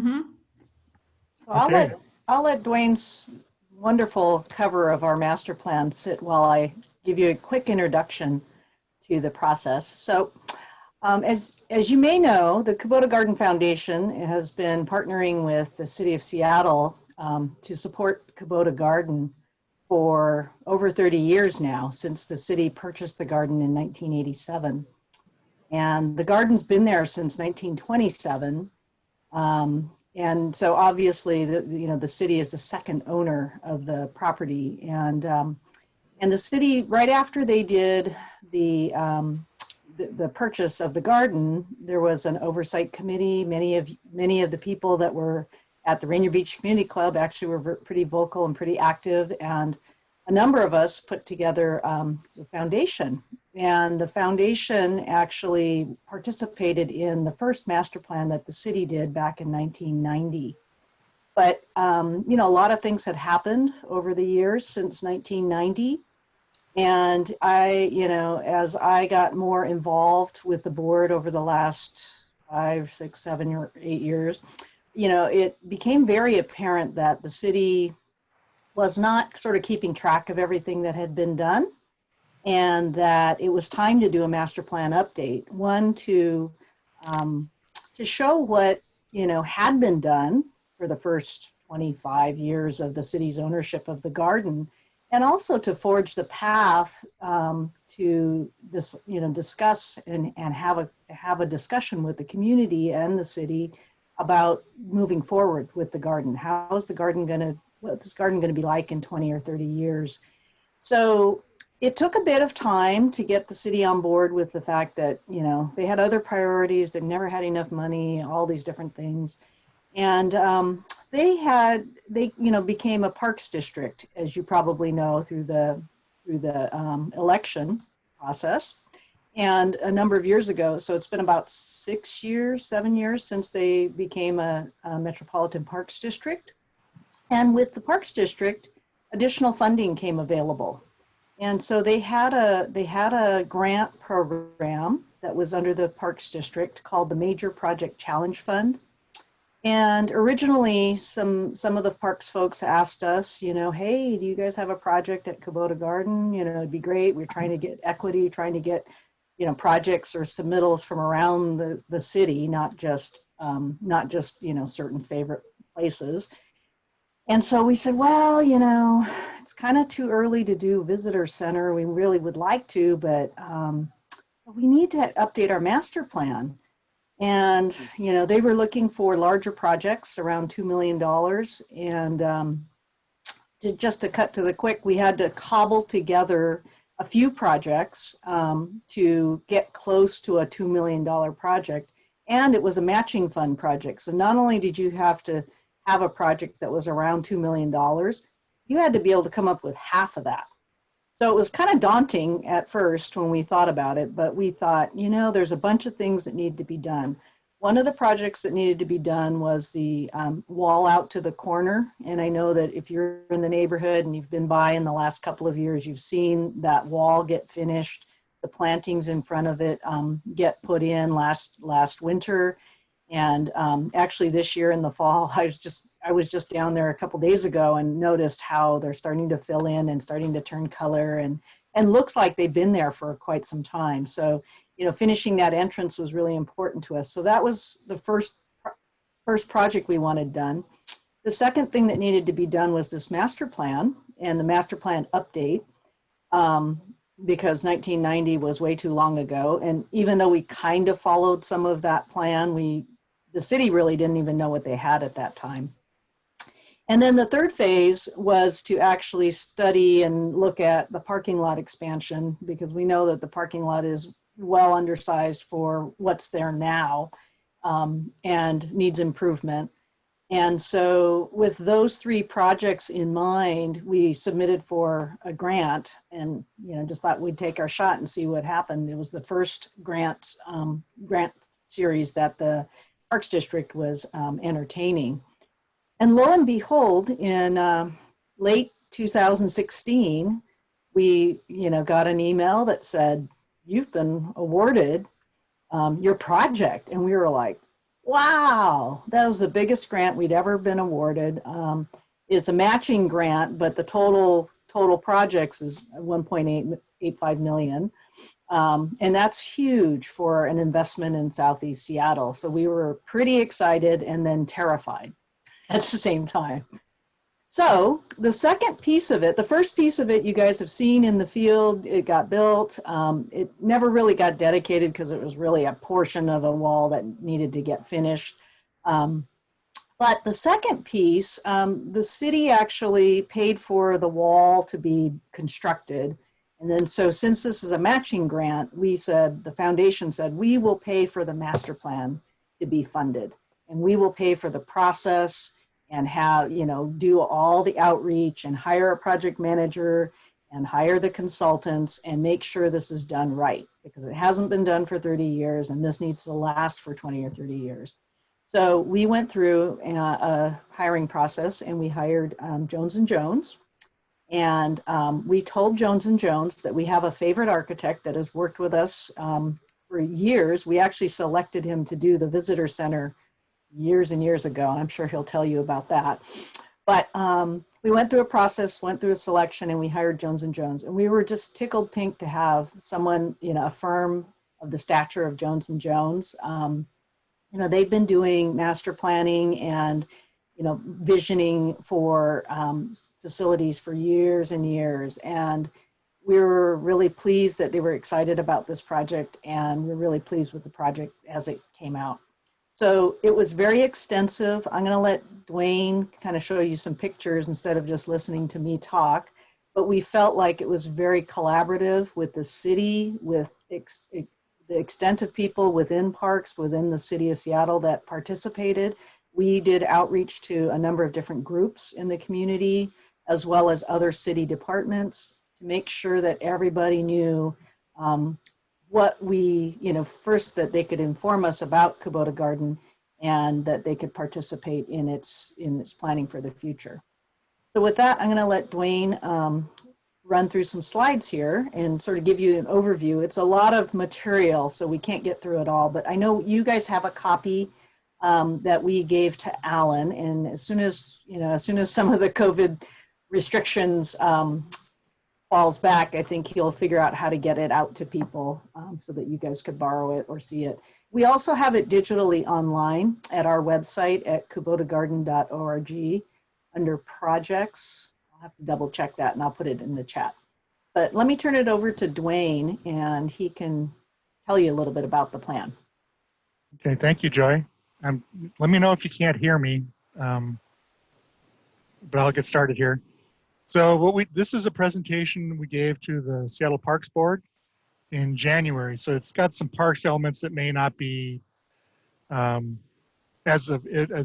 So I'll let Duane's wonderful cover of our master plan sit while I give you a quick introduction to the process. So as you may know, the Kubota Garden Foundation has been partnering with the City of Seattle to support Kubota Garden for over 30 years now, since the city purchased the garden in 1987. And the garden's been there since 1927. And so obviously, the city is the second owner of the property. And the city, right after they did the purchase of the garden, there was an oversight committee. Many of the people that were at the Rainier Beach Community Club actually were pretty vocal and pretty active, and a number of us put together the foundation. And the foundation actually participated in the first master plan that the city did back in 1990. But a lot of things had happened over the years since 1990. And as I got more involved with the board over the last 5, 6, 7, or 8 years, it became very apparent that the city was not sort of keeping track of everything that had been done, and that it was time to do a master plan update. One, to show what had been done for the first 25 years of the city's ownership of the garden, and also to forge the path to discuss and have a discussion with the community and the city about moving forward with the garden. What's this garden going to be like in 20 or 30 years? So it took a bit of time to get the city on board with the fact that they had other priorities, they've never had enough money, all these different things, and they became a parks district, as you probably know, through the election process. And a number of years ago, so it's been about 7 years since they became a metropolitan parks district. And with the parks district, additional funding came available. And so they had a grant program that was under the parks district called the Major Project Challenge Fund. And originally, some of the parks folks asked us, hey, do you guys have a project at Kubota Garden? It'd be great. We're trying to get equity, trying to get, projects or submittals from around the city, not just certain favorite places. And so we said, well, it's kind of too early to do visitor center. We really would like to, but we need to update our master plan. And, they were looking for larger projects around $2 million. And just to cut to the quick, we had to cobble together a few projects to get close to a $2 million project. And it was a matching fund project. So not only did you have to have a project that was around $2 million, you had to be able to come up with half of that. So it was kind of daunting at first when we thought about it, but we thought, there's a bunch of things that need to be done. One of the projects that needed to be done was the wall out to the corner. And I know that if you're in the neighborhood and you've been by in the last couple of years, you've seen that wall get finished. The plantings in front of it get put in last winter. And actually this year in the fall, I was just down there a couple days ago and noticed how they're starting to fill in and starting to turn color, and looks like they've been there for quite some time. So, finishing that entrance was really important to us. So that was the first project we wanted done. The second thing that needed to be done was this master plan and the master plan update, because 1990 was way too long ago. And even though we kind of followed some of that plan, the city really didn't even know what they had at that time. And then the third phase was to actually study and look at the parking lot expansion, because we know that the parking lot is well undersized for what's there now and needs improvement. And so with those three projects in mind, we submitted for a grant and, just thought we'd take our shot and see what happened. It was the first grant series that the Parks District was entertaining. And lo and behold, in late 2016, we got an email that said, you've been awarded your project. And we were like, Wow, that was the biggest grant we'd ever been awarded. It's a matching grant, but the total projects is 1.885 million. And that's huge for an investment in Southeast Seattle. So we were pretty excited and then terrified at the same time. So the second piece of it, the first piece of it, you guys have seen in the field. It got built. It never really got dedicated because it was really a portion of a wall that needed to get finished. But the second piece, the city actually paid for the wall to be constructed. And then so since this is a matching grant, we said, the foundation said, we will pay for the master plan to be funded. And we will pay for the process and have, do all the outreach and hire a project manager and hire the consultants and make sure this is done right, because it hasn't been done for 30 years and this needs to last for 20 or 30 years. So we went through a hiring process and we hired Jones & Jones. And we told Jones & Jones that we have a favorite architect that has worked with us for years. We actually selected him to do the visitor center years and years ago. I'm sure he'll tell you about that. But we went through a process, went through a selection, and we hired Jones & Jones. And we were just tickled pink to have someone, a firm of the stature of Jones & Jones. They've been doing master planning and, visioning for facilities for years and years. And we were really pleased that they were excited about this project, and we're really pleased with the project as it came out. So it was very extensive. I'm going to let Duane kind of show you some pictures instead of just listening to me talk. But we felt like it was very collaborative with the city, with the extent of people within parks, within the city of Seattle that participated. We did outreach to a number of different groups in the community, as well as other city departments, to make sure that everybody knew what we, first that they could inform us about Kubota Garden and that they could participate in its planning for the future. So with that, I'm going to let Duane run through some slides here and sort of give you an overview. It's a lot of material, so we can't get through it all, but I know you guys have a copy that we gave to Alan, and as soon as some of the COVID restrictions falls back, I think he'll figure out how to get it out to people so that you guys could borrow it or see it. We also have it digitally online at our website at kubotagarden.org under projects. I'll have to double check that and I'll put it in the chat. But let me turn it over to Duane and he can tell you a little bit about the plan. Okay, thank you, Joy. Let me know if you can't hear me, but I'll get started here. So this is a presentation we gave to the Seattle Parks Board in January. So it's got some parks elements that may not be as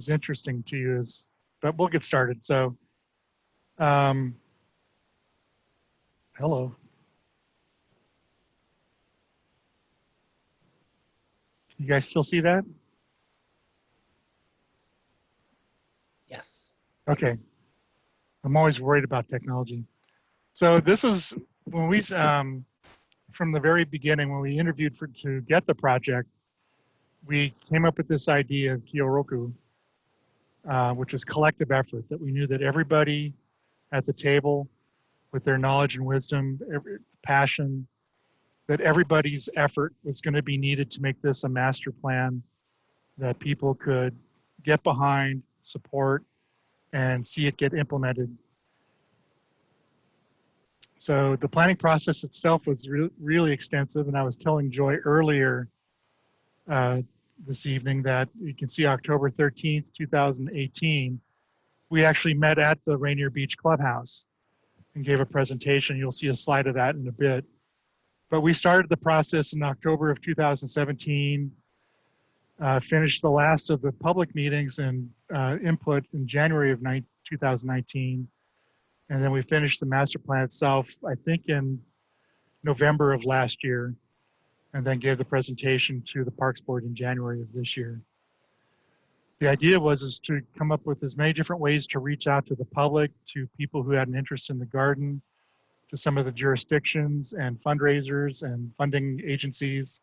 interesting to you but we'll get started. So, hello. Can you guys still see that? Yes. Okay. I'm always worried about technology. So this is when we, from the very beginning, when we interviewed to get the project, we came up with this idea of Kyoroku, which is collective effort, that we knew that everybody at the table with their knowledge and wisdom, passion, that everybody's effort was going to be needed to make this a master plan that people could get behind, support, and see it get implemented. So the planning process itself was really extensive, and I was telling Joy earlier this evening that you can see October 13th, 2018, we actually met at the Rainier Beach Clubhouse and gave a presentation. You'll see a slide of that in a bit. But we started the process in October of 2017, finished the last of the public meetings and input in January of 2019. And then we finished the master plan itself, I think in November of last year, and then gave the presentation to the Parks Board in January of this year. The idea was to come up with as many different ways to reach out to the public, to people who had an interest in the garden, to some of the jurisdictions and fundraisers and funding agencies,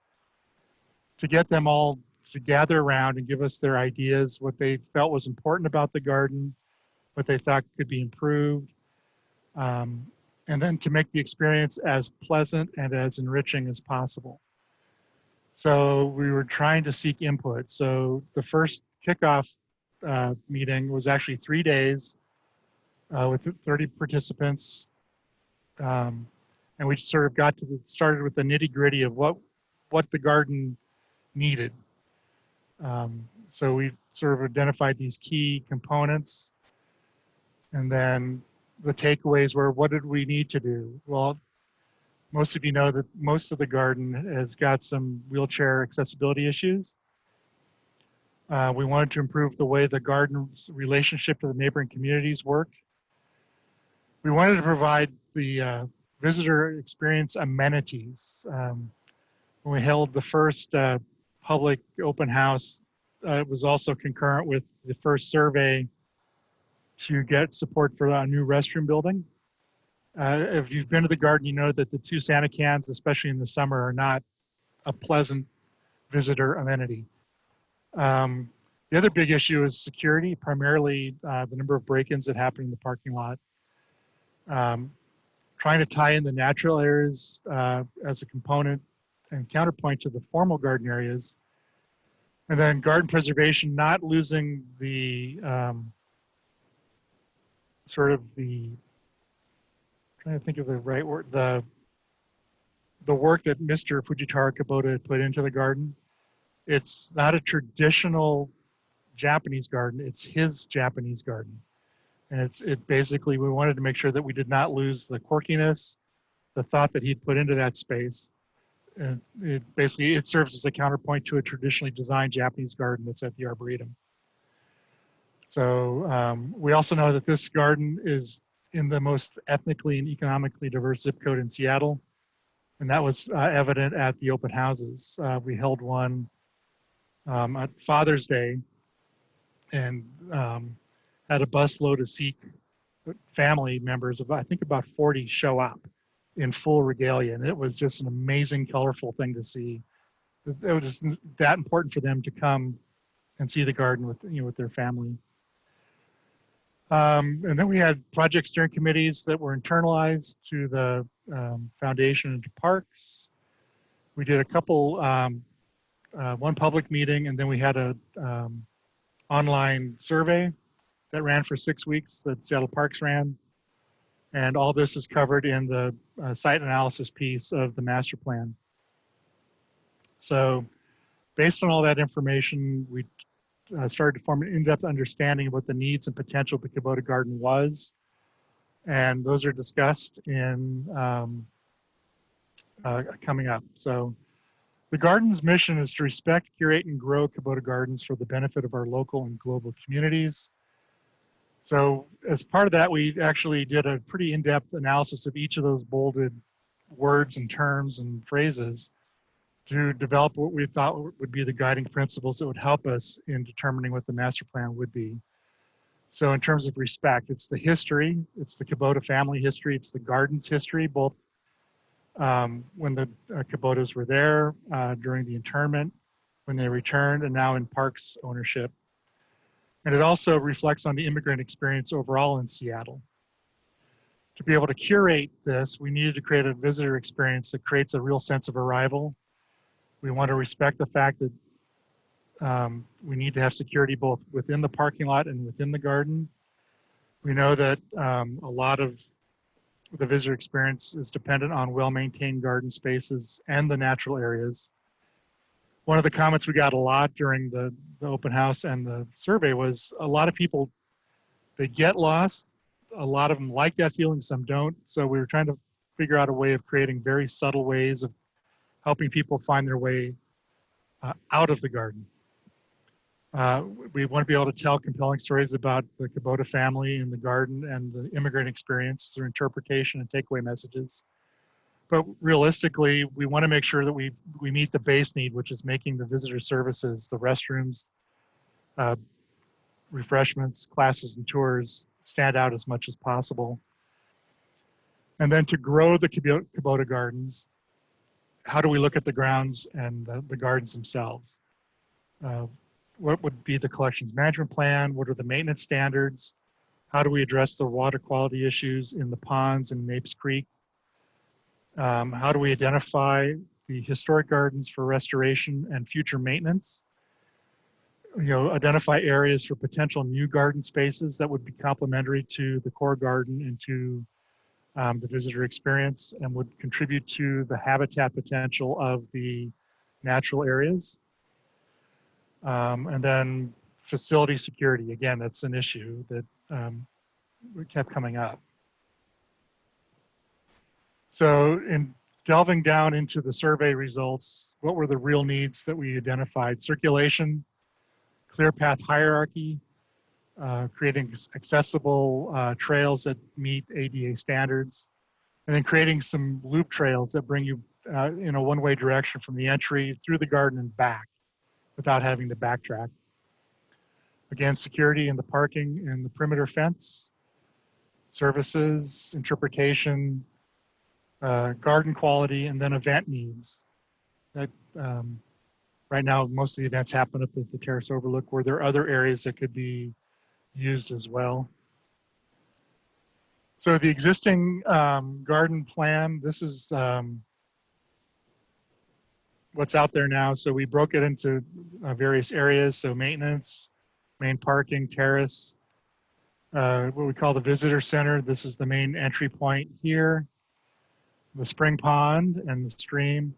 to get them all to gather around and give us their ideas, what they felt was important about the garden, what they thought could be improved, and then to make the experience as pleasant and as enriching as possible. So we were trying to seek input. So the first kickoff meeting was actually 3 days with 30 participants. And we sort of started with the nitty gritty of what the garden needed. So we sort of identified these key components, and then the takeaways were, what did we need to do? Well, most of you know that most of the garden has got some wheelchair accessibility issues. We wanted to improve the way the garden's relationship to the neighboring communities worked. We wanted to provide the visitor experience amenities. When we held the first public open house, it was also concurrent with the first survey to get support for a new restroom building. If you've been to the garden, you know that the 2 Santa cans, especially in the summer, are not a pleasant visitor amenity. The other big issue is security, primarily the number of break-ins that happen in the parking lot. Trying to tie in the natural areas as a component and counterpoint to the formal garden areas. And then garden preservation, not losing the trying to think of the right word, the work that Mr. Fujitaro Kubota had put into the garden. It's not a traditional Japanese garden, it's his Japanese garden. And it basically, we wanted to make sure that we did not lose the quirkiness, the thought that he'd put into that space. And it serves as a counterpoint to a traditionally designed Japanese garden that's at the Arboretum. So we also know that this garden is in the most ethnically and economically diverse zip code in Seattle. And that was evident at the open houses. We held one at Father's Day, and had a busload of Sikh family members of, I think, about 40 show up in full regalia. And it was just an amazing, colorful thing to see. It was just that important for them to come and see the garden with their family. And then we had project steering committees that were internalized to the foundation and to parks. We did a couple, one public meeting, and then we had a online survey that ran for 6 weeks that Seattle Parks ran. And all this is covered in the site analysis piece of the master plan. So based on all that information, we started to form an in-depth understanding of what the needs and potential of the Kubota Garden was. And those are discussed in coming up. So the garden's mission is to respect, curate, and grow Kubota Gardens for the benefit of our local and global communities. So as part of that, we actually did a pretty in-depth analysis of each of those bolded words and terms and phrases to develop what we thought would be the guiding principles that would help us in determining what the master plan would be. So in terms of respect, it's the history, it's the Kubota family history, it's the garden's history, both when the Kubotas were there, during the internment, when they returned, and now in parks ownership. And it also reflects on the immigrant experience overall in Seattle. To be able to curate this, we needed to create a visitor experience that creates a real sense of arrival. We want to respect the fact that we need to have security both within the parking lot and within the garden. We know that a lot of the visitor experience is dependent on well-maintained garden spaces and the natural areas. One of the comments we got a lot during the open house and the survey was a lot of people, they get lost. A lot of them like that feeling, some don't. So we were trying to figure out a way of creating very subtle ways of helping people find their way out of the garden. We want to be able to tell compelling stories about the Kubota family and the garden and the immigrant experience through interpretation and takeaway messages. But realistically, we want to make sure that we meet the base need, which is making the visitor services, the restrooms, refreshments, classes, and tours stand out as much as possible. And then to grow the Kubota Gardens, how do we look at the grounds and the gardens themselves? what would be the collections management plan? What are the maintenance standards? How do we address the water quality issues in the ponds in Mapes Creek? How do we identify the historic gardens for restoration and future maintenance? Identify areas for potential new garden spaces that would be complementary to the core garden and to the visitor experience and would contribute to the habitat potential of the natural areas. And then facility security, again, that's an issue that kept coming up. So in delving down into the survey results, what were the real needs that we identified? Circulation, clear path hierarchy, creating accessible trails that meet ADA standards, and then creating some loop trails that bring you in a one-way direction from the entry through the garden and back without having to backtrack. Again, security in the parking and the perimeter fence, services, interpretation, garden quality, and then event needs. That right now, most of the events happen up at the Terrace Overlook, where there are other areas that could be used as well. So the existing garden plan, this is what's out there now. So we broke it into various areas. So maintenance, main parking, terrace, what we call the visitor center. This is the main entry point here. The spring pond and the stream,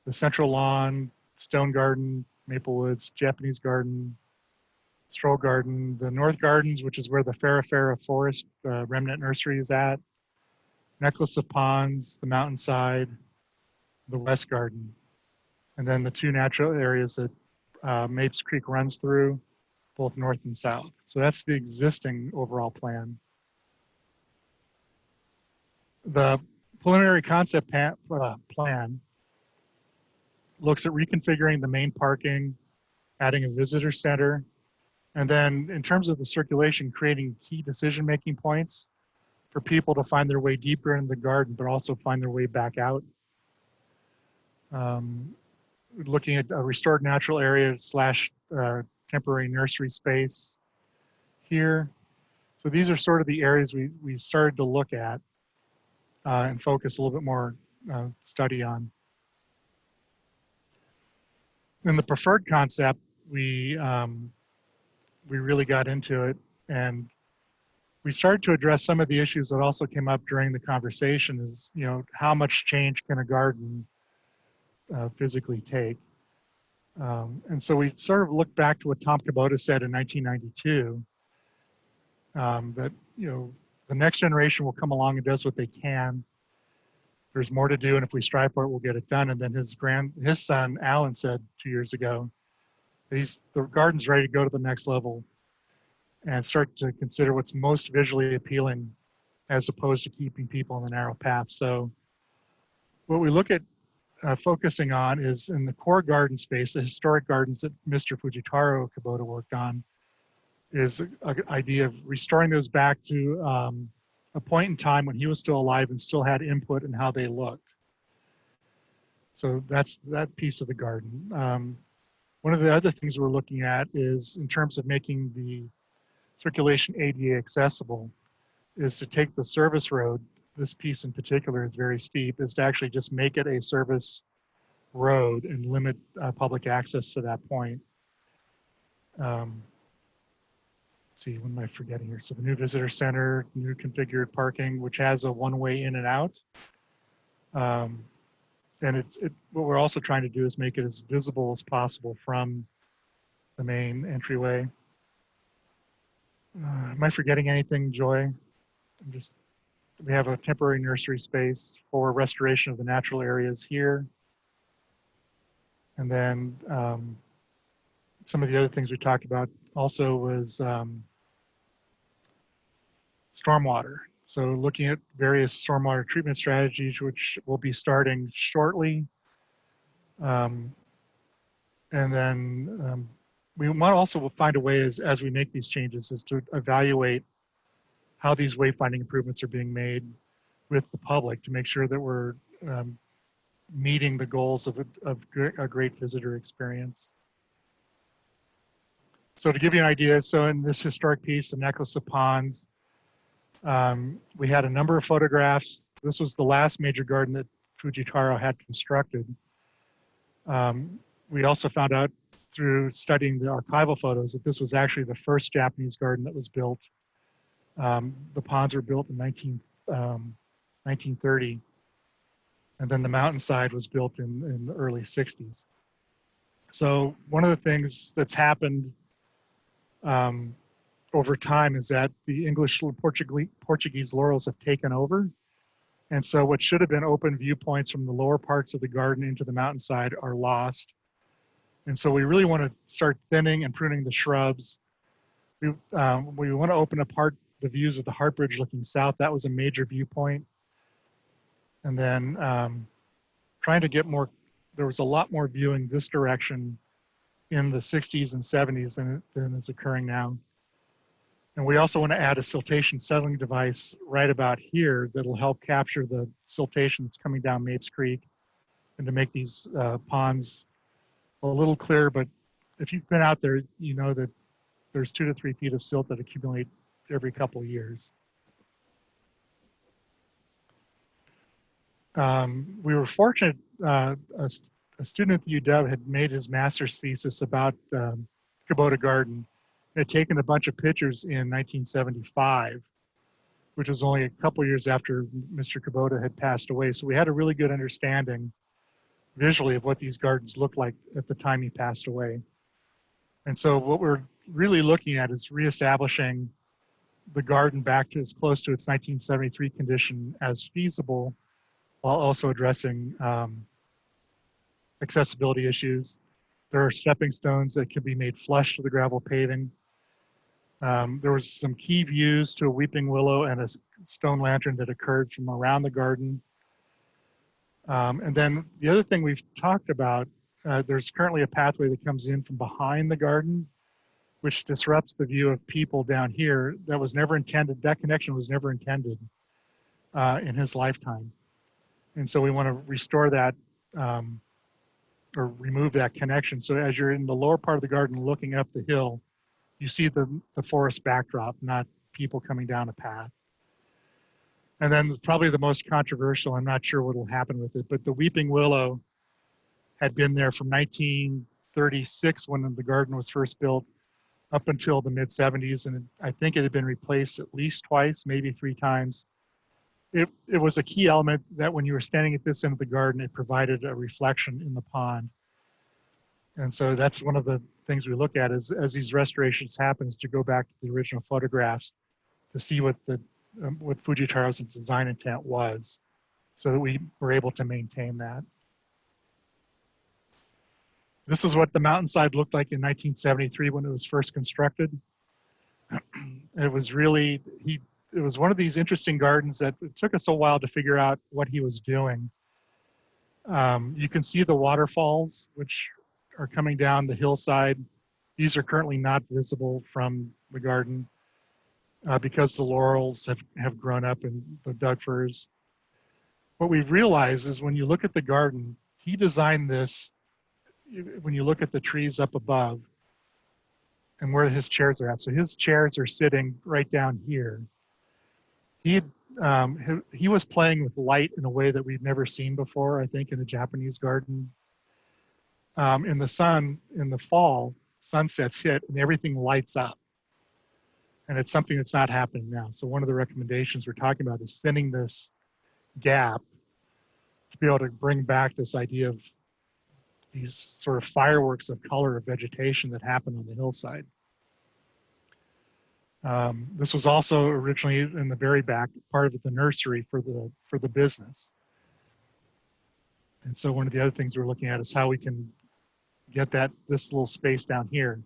the central lawn, stone garden, maple woods, Japanese garden, stroll garden, the north gardens, which is where the Farrah Forest remnant nursery is at, necklace of ponds, the mountainside, the west garden, and then the two natural areas that Mapes Creek runs through, both north and south. So that's the existing overall plan. The preliminary concept plan looks at reconfiguring the main parking, adding a visitor center, and then in terms of the circulation, creating key decision-making points for people to find their way deeper in the garden, but also find their way back out. Looking at a restored natural area / temporary nursery space here. So these are sort of the areas we started to look at and focus a little bit more study on. In the preferred concept, we really got into it, and we started to address some of the issues that also came up during the conversation is, how much change can a garden physically take? And so we sort of looked back to what Tom Kubota said in 1992, that, the next generation will come along and does what they can. There's more to do, and if we strive for it, we'll get it done. And then his son, Alan, said 2 years ago, the garden's ready to go to the next level and start to consider what's most visually appealing as opposed to keeping people on the narrow path. So what we look at focusing on is in the core garden space, the historic gardens that Mr. Fujitaro Kubota worked on, is an idea of restoring those back to a point in time when he was still alive and still had input in how they looked. So that's that piece of the garden. One of the other things we're looking at is in terms of making the circulation ADA accessible is to take the service road, this piece in particular is very steep, is to actually just make it a service road and limit public access to that point. Let's see, what am I forgetting here? So the new visitor center, new configured parking, which has a one-way in and out. And what we're also trying to do is make it as visible as possible from the main entryway. Am I forgetting anything, Joy? We have a temporary nursery space for restoration of the natural areas here. And then some of the other things we talked about also was stormwater. So looking at various stormwater treatment strategies, which will be starting shortly. And then we might also find a way as we make these changes is to evaluate how these wayfinding improvements are being made with the public to make sure that we're meeting the goals of a great visitor experience. So to give you an idea, so in this historic piece, The Necklace of Ponds, we had a number of photographs. This was the last major garden that Fujitaro had constructed. We also found out through studying the archival photos that this was actually the first Japanese garden that was built. The ponds were built in 1930, and then the mountainside was built in the early 60s. So one of the things that's happened over time is that the English Portuguese laurels have taken over. And so what should have been open viewpoints from the lower parts of the garden into the mountainside are lost. And so we really want to start thinning and pruning the shrubs. We want to open apart the views of the Hart Bridge looking south. That was a major viewpoint. And then trying to get more, there was a lot more viewing this direction in the 60s and 70s than is occurring now. And we also want to add a siltation settling device right about here that'll help capture the siltation that's coming down Mapes Creek and to make these ponds a little clearer. But if you've been out there, you know that there's 2 to 3 feet of silt that accumulate every couple of years. We were fortunate, a student at the UW had made his master's thesis about Kubota Garden. Had taken a bunch of pictures in 1975, which was only a couple years after Mr. Kubota had passed away. So we had a really good understanding visually of what these gardens looked like at the time he passed away. And so what we're really looking at is reestablishing the garden back to as close to its 1973 condition as feasible, while also addressing accessibility issues. There are stepping stones that can be made flush to the gravel paving. There was some key views to a weeping willow and a stone lantern that occurred from around the garden. And then the other thing we've talked about, there's currently a pathway that comes in from behind the garden, which disrupts the view of people down here. That was never intended, that connection was never intended in his lifetime. And so we want to restore that or remove that connection. So as you're in the lower part of the garden looking up the hill, you see the forest backdrop, not people coming down a path. And then probably the most controversial, I'm not sure what will happen with it, but the weeping willow had been there from 1936 when the garden was first built up until the mid 70s. And I think it had been replaced at least twice, maybe 3 times. It was a key element that when you were standing at this end of the garden, it provided a reflection in the pond. And so that's one of the things we look at as these restorations happen, is to go back to the original photographs to see what Fujitaro's design intent was, so that we were able to maintain that. This is what the mountainside looked like in 1973 when it was first constructed. It was really, it was one of these interesting gardens that it took us a while to figure out what he was doing. You can see the waterfalls, which are coming down the hillside. These are currently not visible from the garden because the laurels have grown up in the Doug firs. What we realize is when you look at the garden, he designed this, when you look at the trees up above and where his chairs are at. So his chairs are sitting right down here. He was playing with light in a way that we've never seen before, I think, in a Japanese garden. In the sun, in the fall, sunsets hit and everything lights up. And it's something that's not happening now. So one of the recommendations we're talking about is thinning this gap to be able to bring back this idea of these sort of fireworks of color of vegetation that happen on the hillside. This was also originally in the very back part of the nursery for the business. And so one of the other things we're looking at is how we can get this little space down here,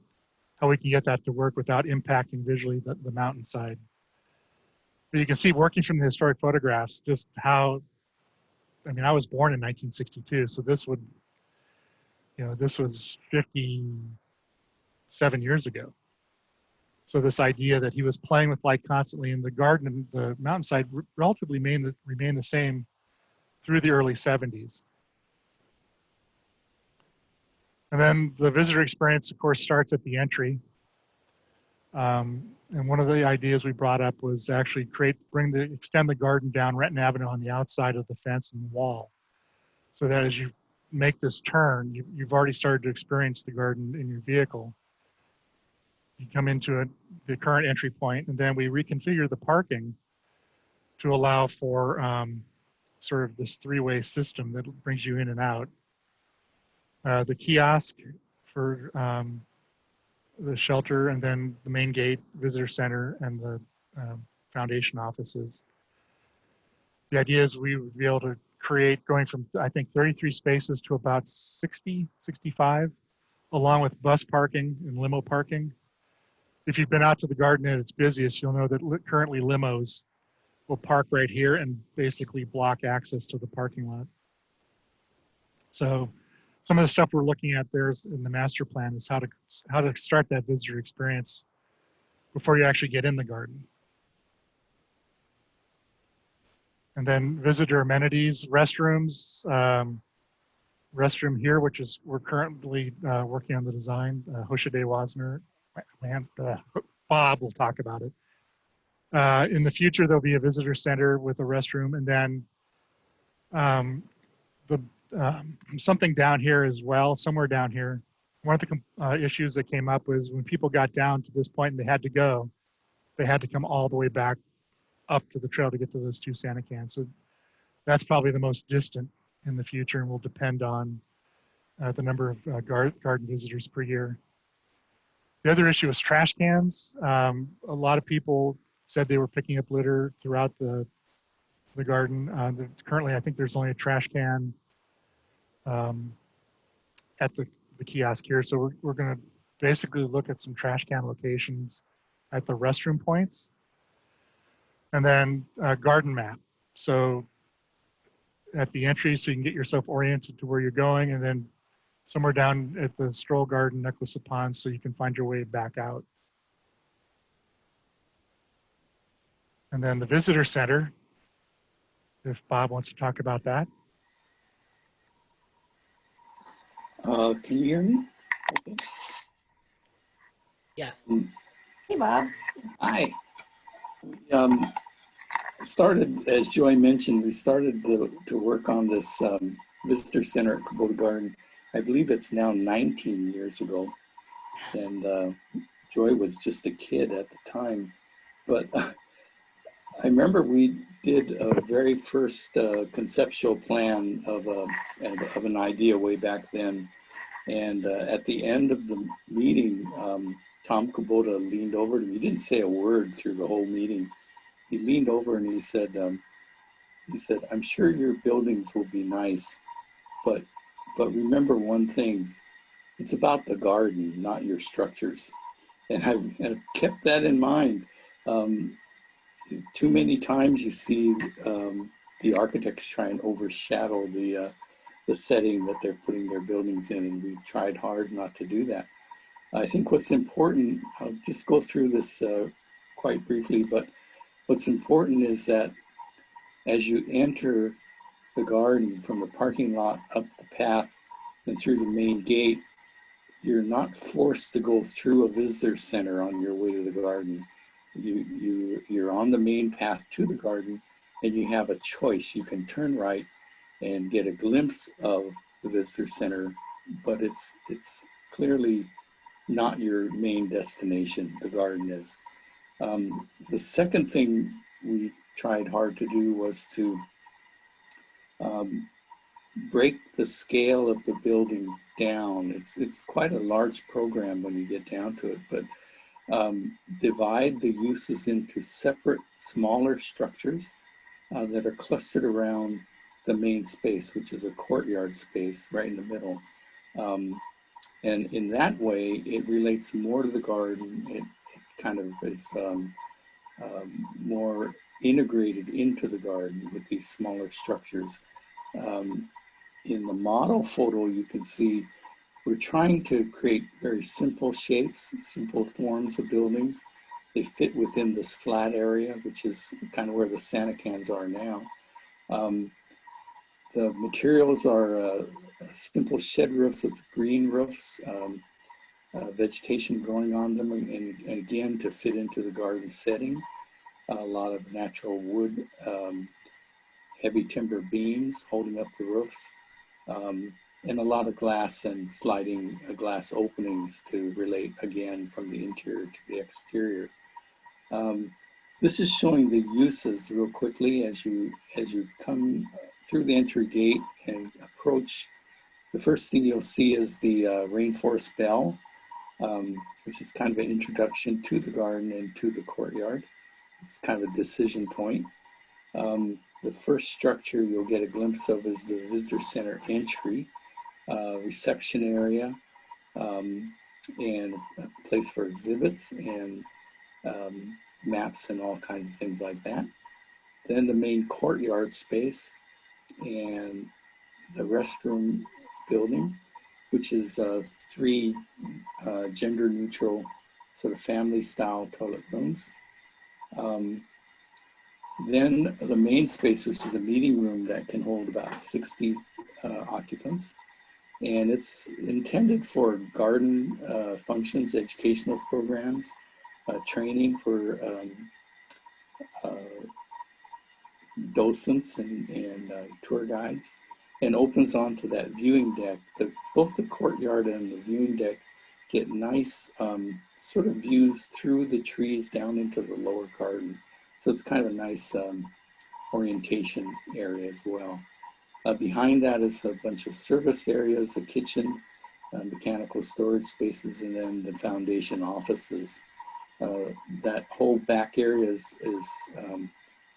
how we can get that to work without impacting visually the mountainside. But you can see, working from the historic photographs, just how, I mean, I was born in 1962, so this would, this was 57 years ago. So this idea that he was playing with light constantly in the garden and the mountainside relatively remained the same through the early 70s. And then the visitor experience, of course, starts at the entry. And one of the ideas we brought up was to actually extend the garden down Renton Avenue on the outside of the fence and the wall. So that as you make this turn, you've already started to experience the garden in your vehicle. You come into the current entry point, and then we reconfigure the parking to allow for sort of this three-way system that brings you in and out. The kiosk for the shelter, and then the main gate, visitor center, and the foundation offices. The idea is we would be able to create going from, I think, 33 spaces to about 60, 65, along with bus parking and limo parking. If you've been out to the garden at its busiest, you'll know that currently limos will park right here and basically block access to the parking lot. So some of the stuff we're looking at there in the master plan is how to start that visitor experience before you actually get in the garden. And then visitor amenities, restrooms, restroom here, which is we're currently working on the design. Hoshide Wasner, Bob will talk about it. In the future, there'll be a visitor center with a restroom, and then something down here as well, somewhere down here. One of the issues that came up was when people got down to this point and they had to go, they had to come all the way back up to the trail to get to those two Santa cans. So that's probably the most distant in the future and will depend on the number of garden visitors per year. The other issue is trash cans. A lot of people said they were picking up litter throughout the garden. Currently, I think there's only a trash can at the kiosk here. So we're going to basically look at some trash can locations at the restroom points. And then garden map. So at the entry, so you can get yourself oriented to where you're going, and then somewhere down at the stroll garden, necklace of ponds, so you can find your way back out. And then the visitor center, if Bob wants to talk about that. Can you hear me? Okay. Yes. Hey, Bob. Hi. Started, as Joy mentioned, we started to work on this visitor center at Kubota Garden. I believe it's now 19 years ago. And Joy was just a kid at the time. But I remember we did a very first conceptual plan of an idea way back then. And at the end of the meeting, Tom Kubota leaned over to me. He didn't say a word through the whole meeting. He leaned over and he said, I'm sure your buildings will be nice, but remember one thing, it's about the garden, not your structures. And I've kept that in mind. Too many times you see the architects try and overshadow the setting that they're putting their buildings in, and we tried hard not to do that. I think what's important, I'll just go through this quite briefly, but what's important is that as you enter the garden from the parking lot up the path and through the main gate, you're not forced to go through a visitor center on your way to the garden. You're on the main path to the garden, and you have a choice. You can turn right and get a glimpse of the visitor center, but it's clearly not your main destination. The garden is. The second thing we tried hard to do was to break the scale of the building down. It's quite a large program when you get down to it, but divide the uses into separate, smaller structures that are clustered around the main space, which is a courtyard space right in the middle. And in that way, it relates more to the garden. It kind of is more integrated into the garden with these smaller structures. In the model photo, you can see we're trying to create very simple shapes, simple forms of buildings. They fit within this flat area, which is kind of where the Santa cans are now. The materials are simple shed roofs with green roofs. vegetation growing on them, and again, to fit into the garden setting. A lot of natural wood, heavy timber beams holding up the roofs, and a lot of glass and sliding glass openings to relate again from the interior to the exterior. This is showing the uses real quickly as you come through the entry gate and approach. The first thing you'll see is the rainforest bell, which is kind of an introduction to the garden and to the courtyard. It's kind of a decision point. The first structure you'll get a glimpse of is the visitor center entry, reception area, and a place for exhibits and maps and all kinds of things like that. Then the main courtyard space and the restroom building, which is 3 gender neutral sort of family style toilet rooms. Then the main space, which is a meeting room that can hold about 60 occupants. And it's intended for garden functions, educational programs, training for docents and tour guides, and opens onto that viewing deck. Both the courtyard and the viewing deck get nice sort of views through the trees down into the lower garden. So it's kind of a nice orientation area as well. Behind that is a bunch of service areas, a kitchen, mechanical storage spaces, and then the foundation offices. That whole back area is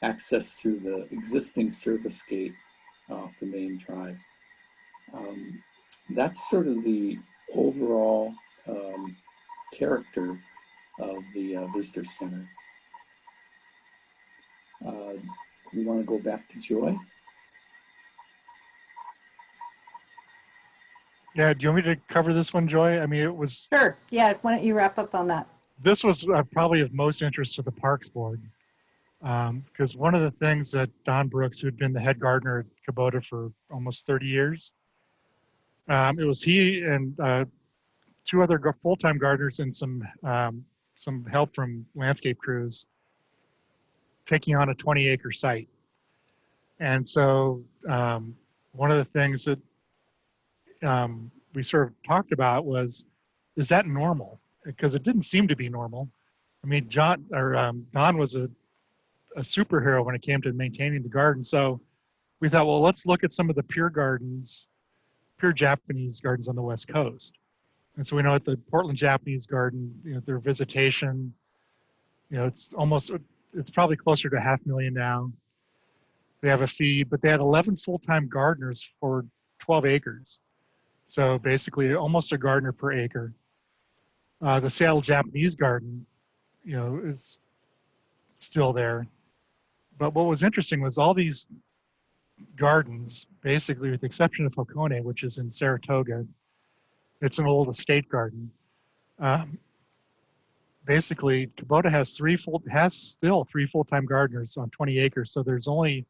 accessed through the existing service gate off the main drive. That's sort of the overall character of the visitor center. We want to go back to Joy. Yeah, do you want me to cover this one, Joy? I mean, it was... Sure. Yeah, why don't you wrap up on that? This was probably of most interest to the Parks Board, because one of the things that Don Brooks, who had been the head gardener at Kubota for almost 30 years, it was he and 2 other full-time gardeners and some help from landscape crews taking on a 20-acre site. And so one of the things that we sort of talked about was, is that normal? Because it didn't seem to be normal. I mean, Don was a superhero when it came to maintaining the garden. So we thought, well, let's look at some of the pure Japanese gardens on the West Coast. And so we know at the Portland Japanese Garden, their visitation, it's probably closer to 500,000 now. They have a fee, but they had 11 full-time gardeners for 12 acres. So basically almost a gardener per acre. The Seattle Japanese Garden, is still there. But what was interesting was all these gardens, basically with the exception of Hakone, which is in Saratoga, it's an old estate garden. Basically, Kubota has still 3 full-time gardeners on 20 acres. So there's only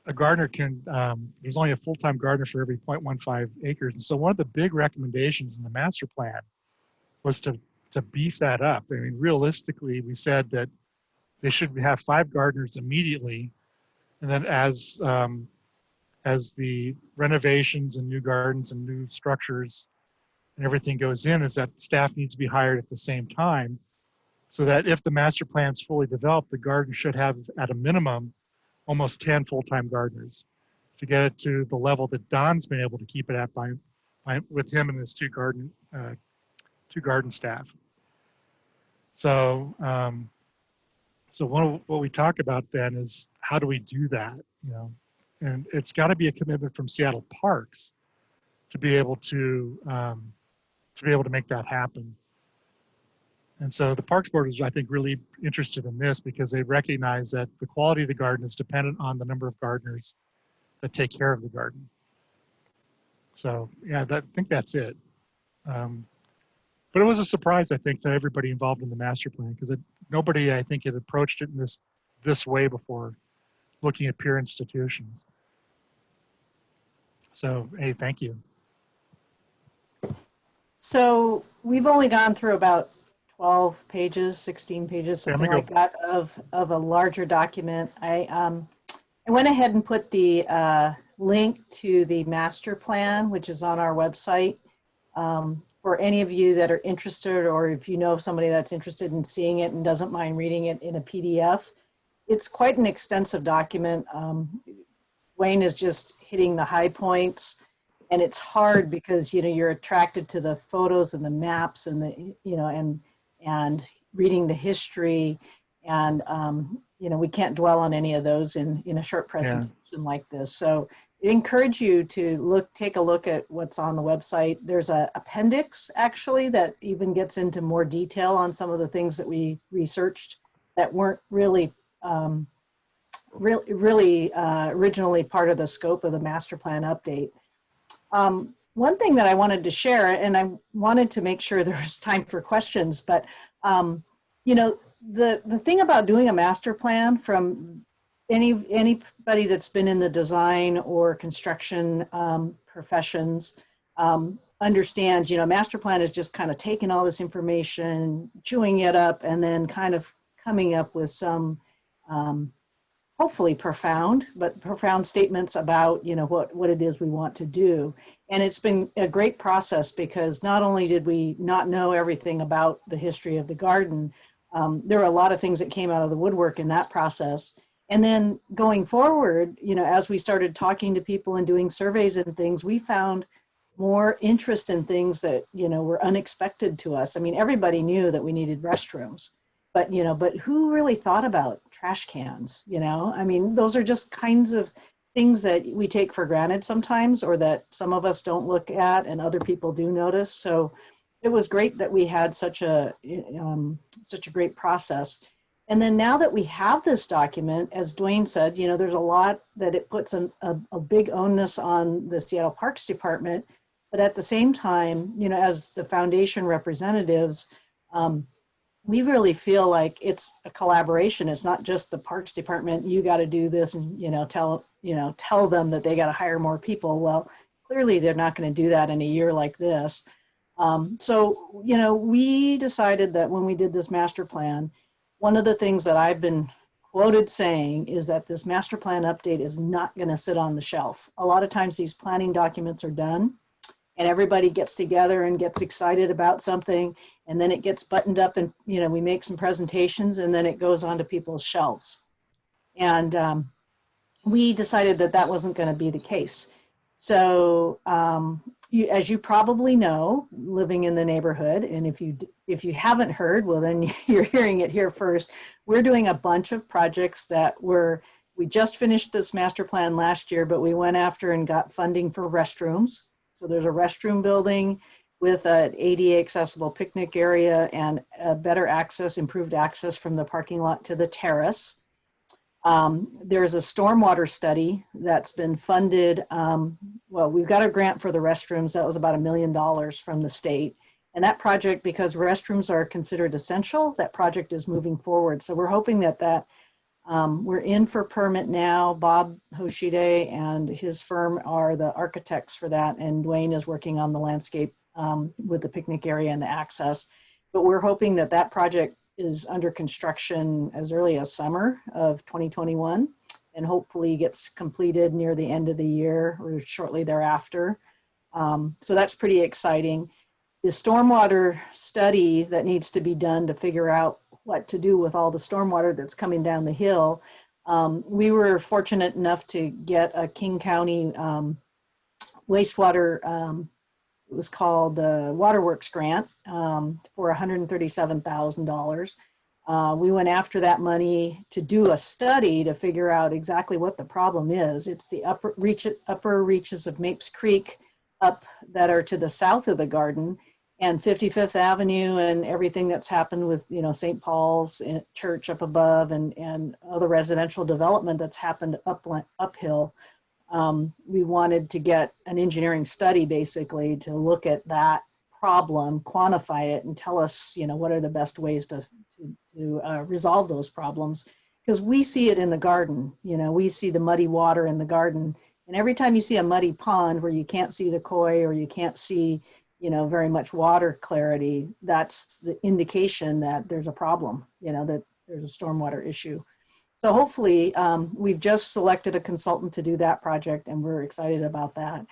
there's only a full-time gardener for every 0.15 acres. And so one of the big recommendations in the master plan was to beef that up. I mean, realistically, we said that they should have 5 gardeners immediately. And then as the renovations and new gardens and new structures and everything goes in, is that staff needs to be hired at the same time, so that if the master plan is fully developed, the garden should have at a minimum almost 10 full-time gardeners to get it to the level that Don's been able to keep it at with him and his 2 garden staff. So what we talk about then is, how do we do that? And it's got to be a commitment from Seattle Parks to be able to make that happen. And so the Parks Board is, I think, really interested in this because they recognize that the quality of the garden is dependent on the number of gardeners that take care of the garden. So yeah, I think that's it. But it was a surprise, I think, to everybody involved in the master plan, because nobody, I think, had approached it in this way before, looking at peer institutions. So, hey, thank you. So we've only gone through about 12 pages, 16 pages, Okay, let something me like go. that of a larger document. I went ahead and put the link to the master plan, which is on our website. For any of you that are interested, or if you know of somebody that's interested in seeing it and doesn't mind reading it in a PDF, it's quite an extensive document. Wayne is just hitting the high points, and it's hard because you're attracted to the photos and the maps and the and reading the history, and we can't dwell on any of those in a short Yeah. presentation like this. So I encourage you to take a look at what's on the website. There's an appendix actually that even gets into more detail on some of the things that we researched that weren't really originally part of the scope of the master plan update. One thing that I wanted to share, and I wanted to make sure there was time for questions, but the thing about doing a master plan, from anybody that's been in the design or construction professions understands, master plan is just kind of taking all this information, chewing it up, and then kind of coming up with some hopefully profound statements about what it is we want to do. And it's been a great process because not only did we not know everything about the history of the garden, there were a lot of things that came out of the woodwork in that process. And then going forward, as we started talking to people and doing surveys and things, we found more interest in things that were unexpected to us. I mean, everybody knew that we needed restrooms, but who really thought about trash cans? I mean, those are just kinds of things that we take for granted sometimes, or that some of us don't look at and other people do notice. So it was great that we had such a great process. And then now that we have this document, as Duane said, there's a lot that it puts a big onus on the Seattle Parks Department. But at the same time, as the foundation representatives, we really feel like it's a collaboration. It's not just the Parks Department, you got to do this and, tell them that they got to hire more people. Well, clearly they're not going to do that in a year like this. So, we decided that when we did this master plan, one of the things that I've been quoted saying is that this master plan update is not going to sit on the shelf. A lot of times these planning documents are done and everybody gets together and gets excited about something, and then it gets buttoned up and, we make some presentations and then it goes onto people's shelves. And we decided that that wasn't going to be the case. So as you probably know, living in the neighborhood, and if you haven't heard, well, then you're hearing it here first. We're doing a bunch of projects that we just finished this master plan last year, but we went after and got funding for restrooms. So there's a restroom building with an ADA accessible picnic area and better access, improved access from the parking lot to the terrace. There's a stormwater study that's been funded. Well, we've got a grant for the restrooms. That was about $1 million from the state. And that project, because restrooms are considered essential, that project is moving forward. So we're hoping that we're in for permit now. Bob Hoshide and his firm are the architects for that. And Duane is working on the landscape with the picnic area and the access. But we're hoping that project is under construction as early as summer of 2021 and hopefully gets completed near the end of the year or shortly thereafter. So that's pretty exciting. The stormwater study that needs to be done to figure out what to do with all the stormwater that's coming down the hill. We were fortunate enough to get a King County wastewater, it was called the Waterworks Grant for $137,000. We went after that money to do a study to figure out exactly what the problem is. It's the upper reaches of Mapes Creek up that are to the south of the garden, and 55th Avenue and everything that's happened with, St. Paul's Church up above and other residential development that's happened uphill. We wanted to get an engineering study basically to look at that problem, quantify it, and tell us, what are the best ways to resolve those problems. Because we see it in the garden, we see the muddy water in the garden. And every time you see a muddy pond where you can't see the koi or you can't see, very much water clarity, that's the indication that there's a problem, that there's a stormwater issue. So hopefully, we've just selected a consultant to do that project, and we're excited about that.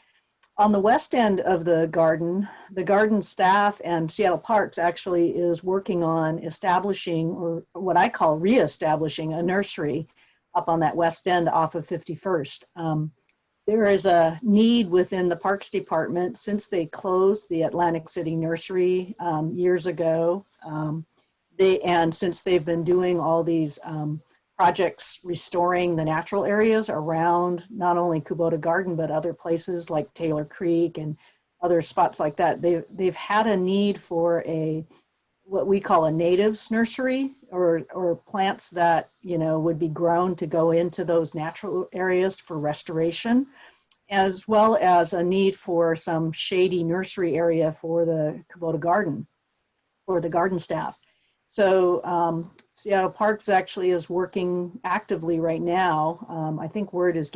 On the west end of the garden staff and Seattle Parks actually is working on establishing, or what I call reestablishing, a nursery up on that west end off of 51st. There is a need within the Parks Department since they closed the Atlantic City Nursery years ago. And since they've been doing all these projects restoring the natural areas around not only Kubota Garden, but other places like Taylor Creek and other spots like that, they've had a need for what we call a natives nursery, or plants that would be grown to go into those natural areas for restoration, as well as a need for some shady nursery area for the Kubota Garden, for the garden staff. So Seattle Parks actually is working actively right now. I think word is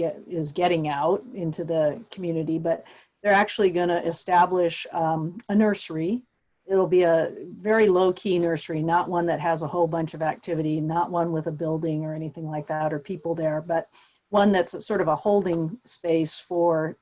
getting out into the community, but they're actually going to establish a nursery. It'll be a very low-key nursery, not one that has a whole bunch of activity, not one with a building or anything like that or people there, but one that's sort of a holding space for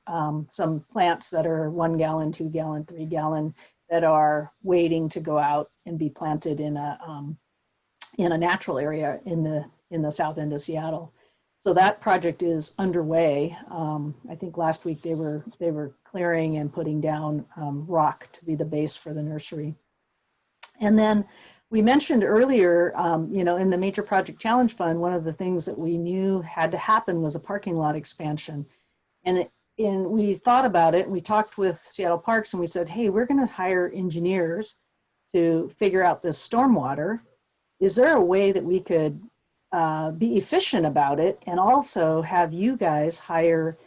some plants that are 1 gallon, 2 gallon, 3 gallon, that are waiting to go out and be planted in a natural area in the south end of Seattle. So that project is underway. I think last week they were clearing and putting down rock to be the base for the nursery. And then we mentioned earlier, in the Major Project Challenge Fund, one of the things that we knew had to happen was a parking lot expansion. And we thought about it, and we talked with Seattle Parks, and we said, hey, we're going to hire engineers to figure out this stormwater. Is there a way that we could be efficient about it and also have you guys hire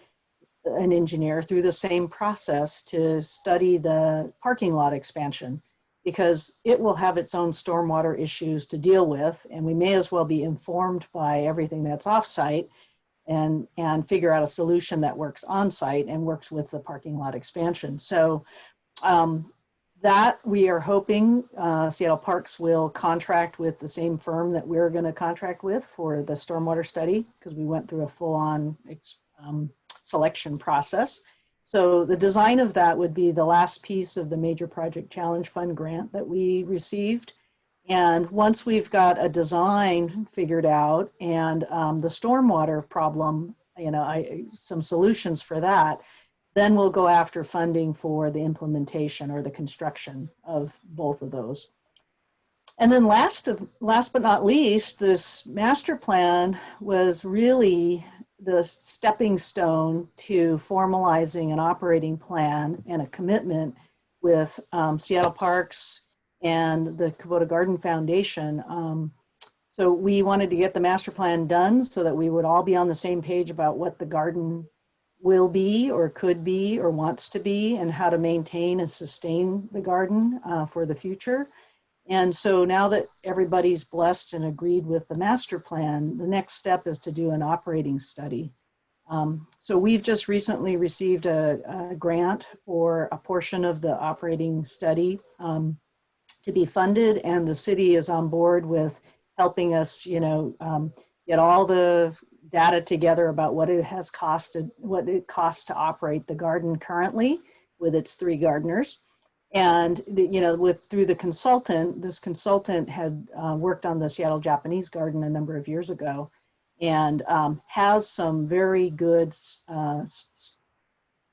an engineer through the same process to study the parking lot expansion? Because it will have its own stormwater issues to deal with, and we may as well be informed by everything that's off-site and figure out a solution that works on-site and works with the parking lot expansion. So that we are hoping Seattle Parks will contract with the same firm that we're going to contract with for the stormwater study, because we went through a full-on selection process. So the design of that would be the last piece of the Major Project Challenge Fund grant that we received. And once we've got a design figured out and the stormwater problem, some solutions for that, then we'll go after funding for the implementation or the construction of both of those. And then last but not least, this master plan was really the stepping stone to formalizing an operating plan and a commitment with Seattle Parks and the Kubota Garden Foundation. So we wanted to get the master plan done so that we would all be on the same page about what the garden will be or could be or wants to be, and how to maintain and sustain the garden for the future. And so now that everybody's blessed and agreed with the master plan, the next step is to do an operating study. So we've just recently received a grant for a portion of the operating study to be funded, and the city is on board with helping us, get all the data together about what it costs to operate the garden currently with its 3 gardeners. And through the consultant, this consultant had worked on the Seattle Japanese garden a number of years ago, and has some very good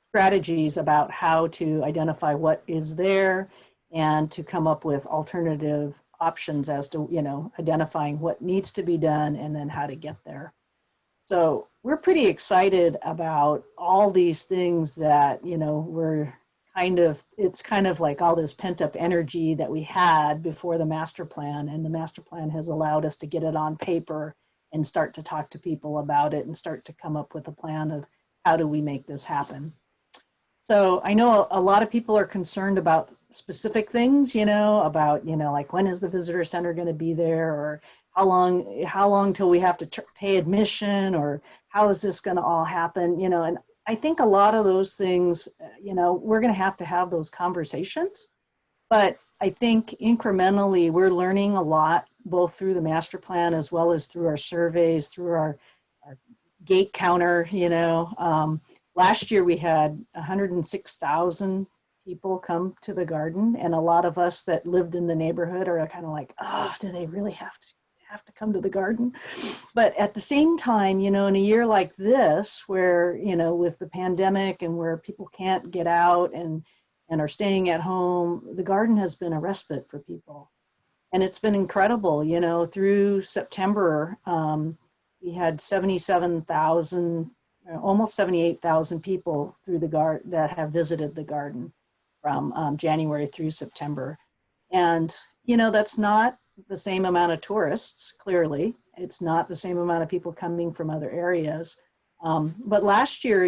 strategies about how to identify what is there and to come up with alternative options as to, identifying what needs to be done and then how to get there. So we're pretty excited about all these things that, it's kind of like all this pent up energy that we had before the master plan, and the master plan has allowed us to get it on paper and start to talk to people about it and start to come up with a plan of how do we make this happen. So I know a lot of people are concerned about specific things, about, like when is the visitor center going to be there, or how long till we have to pay admission, or how is this going to all happen, and I think a lot of those things, we're going to have those conversations. But I think incrementally, we're learning a lot, both through the master plan as well as through our surveys, through our gate counter. Last year we had 106,000 people come to the garden, and a lot of us that lived in the neighborhood are kind of like, oh, do they really have to come to the garden? But at the same time, in a year like this, where with the pandemic and where people can't get out and are staying at home, the garden has been a respite for people. And it's been incredible, through September, we had 77,000, almost 78,000 people through the garden that have visited the garden from January through September. And, that's not the same amount of tourists, clearly. It's not the same amount of people coming from other areas. But last year,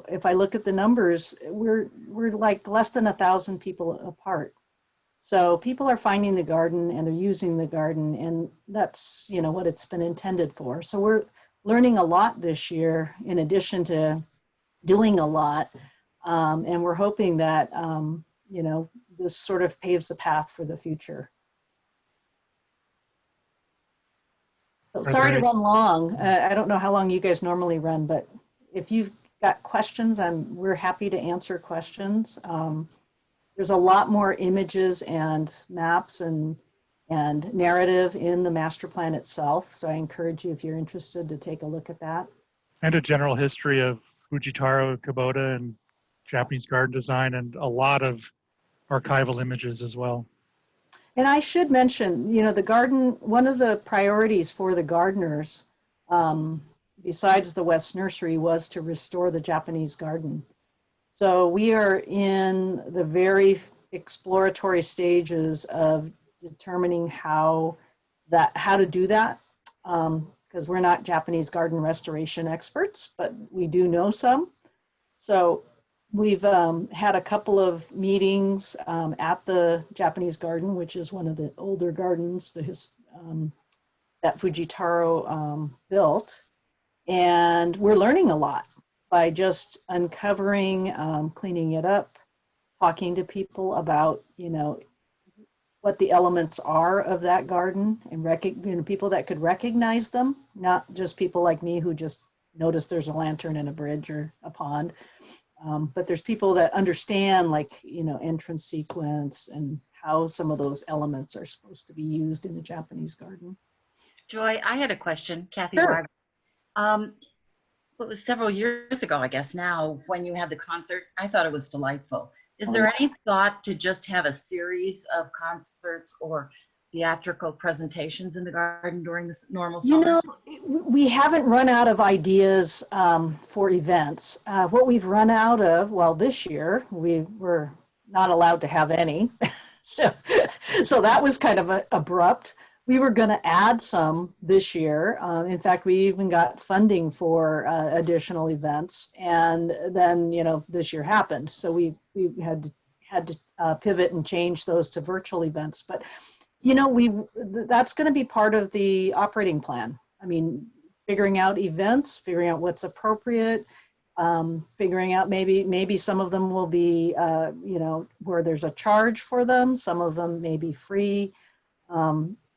if I look at the numbers, we're like less than 1,000 people apart. So people are finding the garden and they're using the garden, and that's, what it's been intended for. So we're learning a lot this year in addition to doing a lot. And we're hoping that, this sort of paves the path for the future. So sorry to run long. I don't know how long you guys normally run, but if you've got questions, we're happy to answer questions. There's a lot more images and maps and narrative in the master plan itself. So I encourage you, if you're interested, to take a look at that. And a general history of Fujitaro, Kubota, and Japanese garden design, and a lot of archival images as well. And I should mention, the garden, one of the priorities for the gardeners, besides the West Nursery, was to restore the Japanese garden. So we are in the very exploratory stages of determining how to do that, because we're not Japanese garden restoration experts, but we do know some. So we've had a couple of meetings at the Japanese garden, which is one of the older gardens that Fujitaro built. And we're learning a lot by just uncovering, cleaning it up, talking to people about, what the elements are of that garden, and people that could recognize them, not just people like me who just notice there's a lantern and a bridge or a pond. But there's people that understand, like, entrance sequence and how some of those elements are supposed to be used in the Japanese garden. Joy, I had a question, Kathy. Sure. It was several years ago, I guess now, when you had the concert. I thought it was delightful. Is there any thought to just have a series of concerts or theatrical presentations in the garden during this normal summer? We haven't run out of ideas for events. What we've run out of, well, this year, we were not allowed to have any. so that was kind of abrupt. We were going to add some this year. In fact, we even got funding for additional events. And then, this year happened. So we had to pivot and change those to virtual events. But that's going to be part of the operating plan. I mean, figuring out events, figuring out what's appropriate, figuring out maybe some of them will be, where there's a charge for them. Some of them may be free.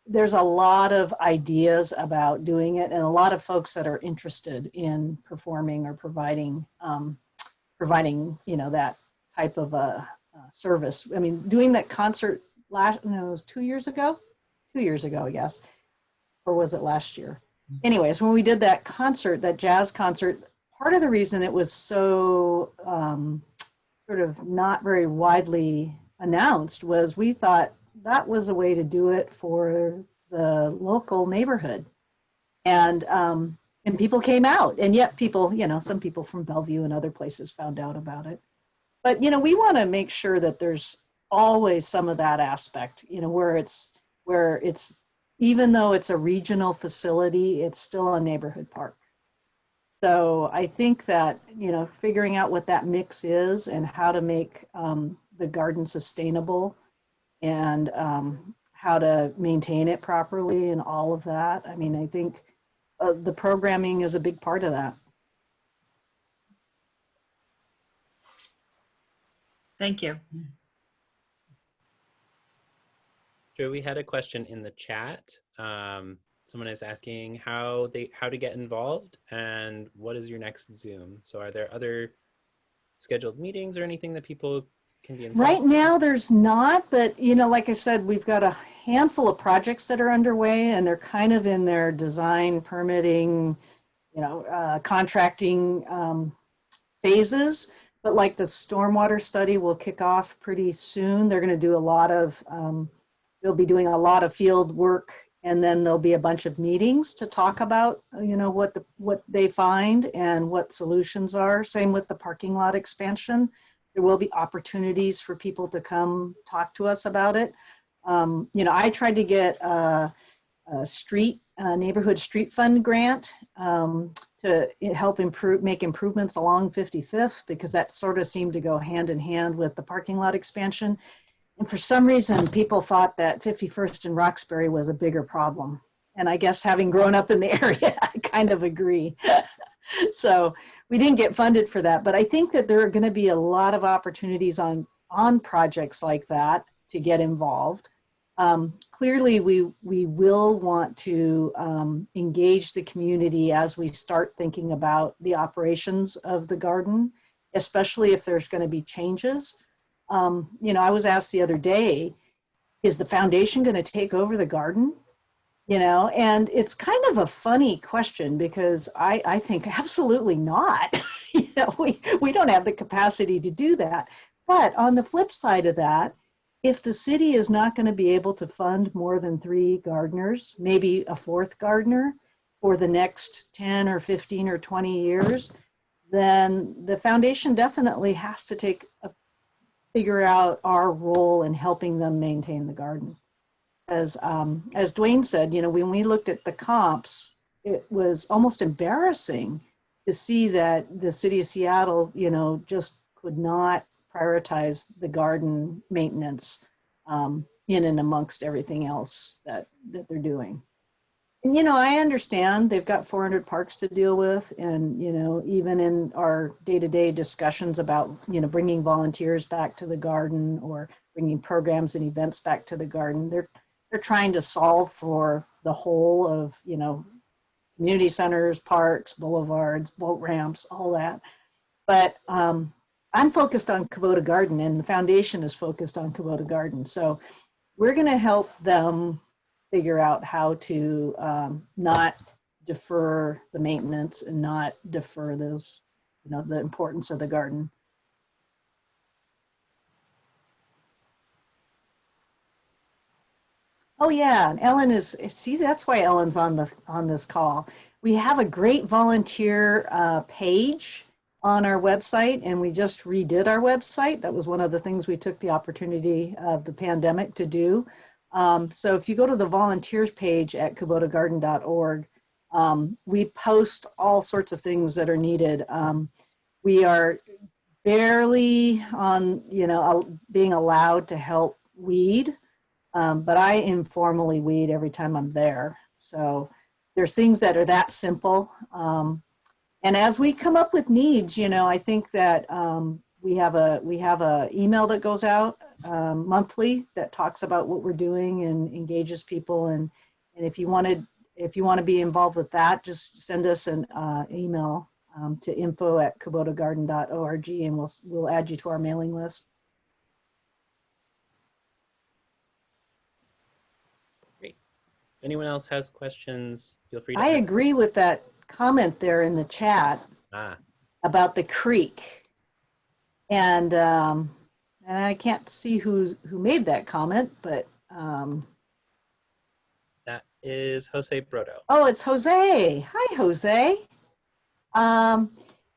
There's a lot of ideas about doing it, and a lot of folks that are interested in performing or providing, that type of a service. I mean, doing that concert it was 2 years ago, I guess, or was it last year? Anyways, when we did that concert, that jazz concert, part of the reason it was so sort of not very widely announced was we thought that was a way to do it for the local neighborhood. And people came out, and yet people, some people from Bellevue and other places found out about it. But, we want to make sure that there's always some of that aspect, where it's, even though it's a regional facility, it's still a neighborhood park. So I think that, figuring out what that mix is and how to make the garden sustainable and how to maintain it properly and all of that. I mean, I think the programming is a big part of that. Thank you. Joe, we had a question in the chat. Someone is asking how to get involved and what is your next Zoom? So are there other scheduled meetings or anything that people can be involved Right now, there's not, but like I said, we've got a handful of projects that are underway, and they're kind of in their design, permitting, contracting phases. But like the stormwater study will kick off pretty soon. They're going to do a lot of, they'll be doing a lot of field work, and then there'll be a bunch of meetings to talk about, what they find and what solutions are. Same with the parking lot expansion. There will be opportunities for people to come talk to us about it. I tried to get a neighborhood street fund grant to help make improvements along 55th, because that sort of seemed to go hand in hand with the parking lot expansion. And for some reason, people thought that 51st and Roxbury was a bigger problem. And I guess having grown up in the area, I kind of agree. So we didn't get funded for that, but I think that there are going to be a lot of opportunities on projects like that to get involved. Clearly, we will want to engage the community as we start thinking about the operations of the garden, especially if there's going to be changes. I was asked the other day, is the foundation going to take over the garden? And it's kind of a funny question, because I think absolutely not. We don't have the capacity to do that. But on the flip side of that, if the city is not going to be able to fund more than 3 gardeners, maybe a 4th gardener for the next 10 or 15 or 20 years, then the foundation definitely has to figure out our role in helping them maintain the garden. As Duane said, when we looked at the comps, it was almost embarrassing to see that the city of Seattle, just could not prioritize the garden maintenance in and amongst everything else that they're doing. And, I understand they've got 400 parks to deal with. And, even in our day-to-day discussions about, bringing volunteers back to the garden or bringing programs and events back to the garden, they're trying to solve for the whole of, community centers, parks, boulevards, boat ramps, all that. But I'm focused on Kubota Garden, and the foundation is focused on Kubota Garden. So we're going to help them figure out how to not defer the maintenance and not defer those, the importance of the garden. Oh yeah, and Ellen that's why Ellen's on this call. We have a great volunteer page on our website, and we just redid our website. That was one of the things we took the opportunity of the pandemic to do. So if you go to the volunteers page at kubotagarden.org, we post all sorts of things that are needed. We are barely on, being allowed to help weed. But I informally weed every time I'm there. So there's things that are that simple. And as we come up with needs, I think that we have a email that goes out monthly that talks about what we're doing and engages people. And if you want to be involved with that, just send us an email to info@kubotagarden.org, and we'll add you to our mailing list. Anyone else has questions, feel free to I agree with that comment there in the chat about the creek. And I can't see who made that comment, but that is Jose Brodo. Oh, it's Jose. Hi, Jose.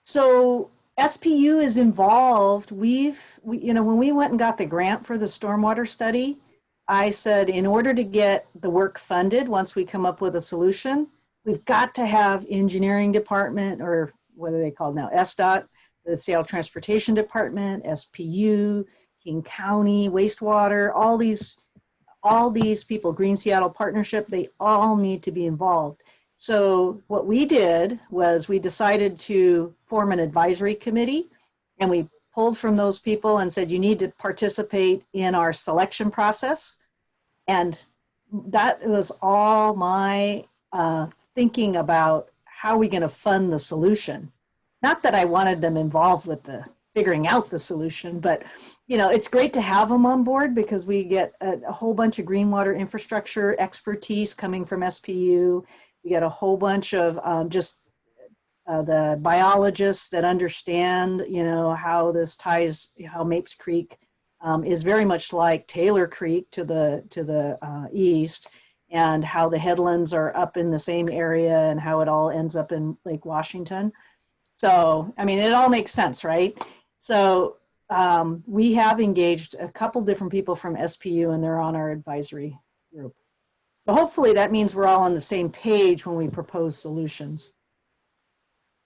So SPU is involved. When we went and got the grant for the stormwater study, I said, in order to get the work funded, once we come up with a solution, we've got to have engineering department, or what are they called now, SDOT, the Seattle Transportation Department, SPU, King County, wastewater, all these people, Green Seattle Partnership, they all need to be involved. So what we did was we decided to form an advisory committee, and we pulled from those people and said, you need to participate in our selection process. And that was all my thinking about how are we going to fund the solution. Not that I wanted them involved with the figuring out the solution, but it's great to have them on board because we get a whole bunch of green water infrastructure expertise coming from SPU. We get a whole bunch of the biologists that understand, how this ties, how Mapes Creek is very much like Taylor Creek to the east, and how the headlands are up in the same area and how it all ends up in Lake Washington. So, I mean, it all makes sense, right? So we have engaged a couple different people from SPU, and they're on our advisory group. But hopefully that means we're all on the same page when we propose solutions.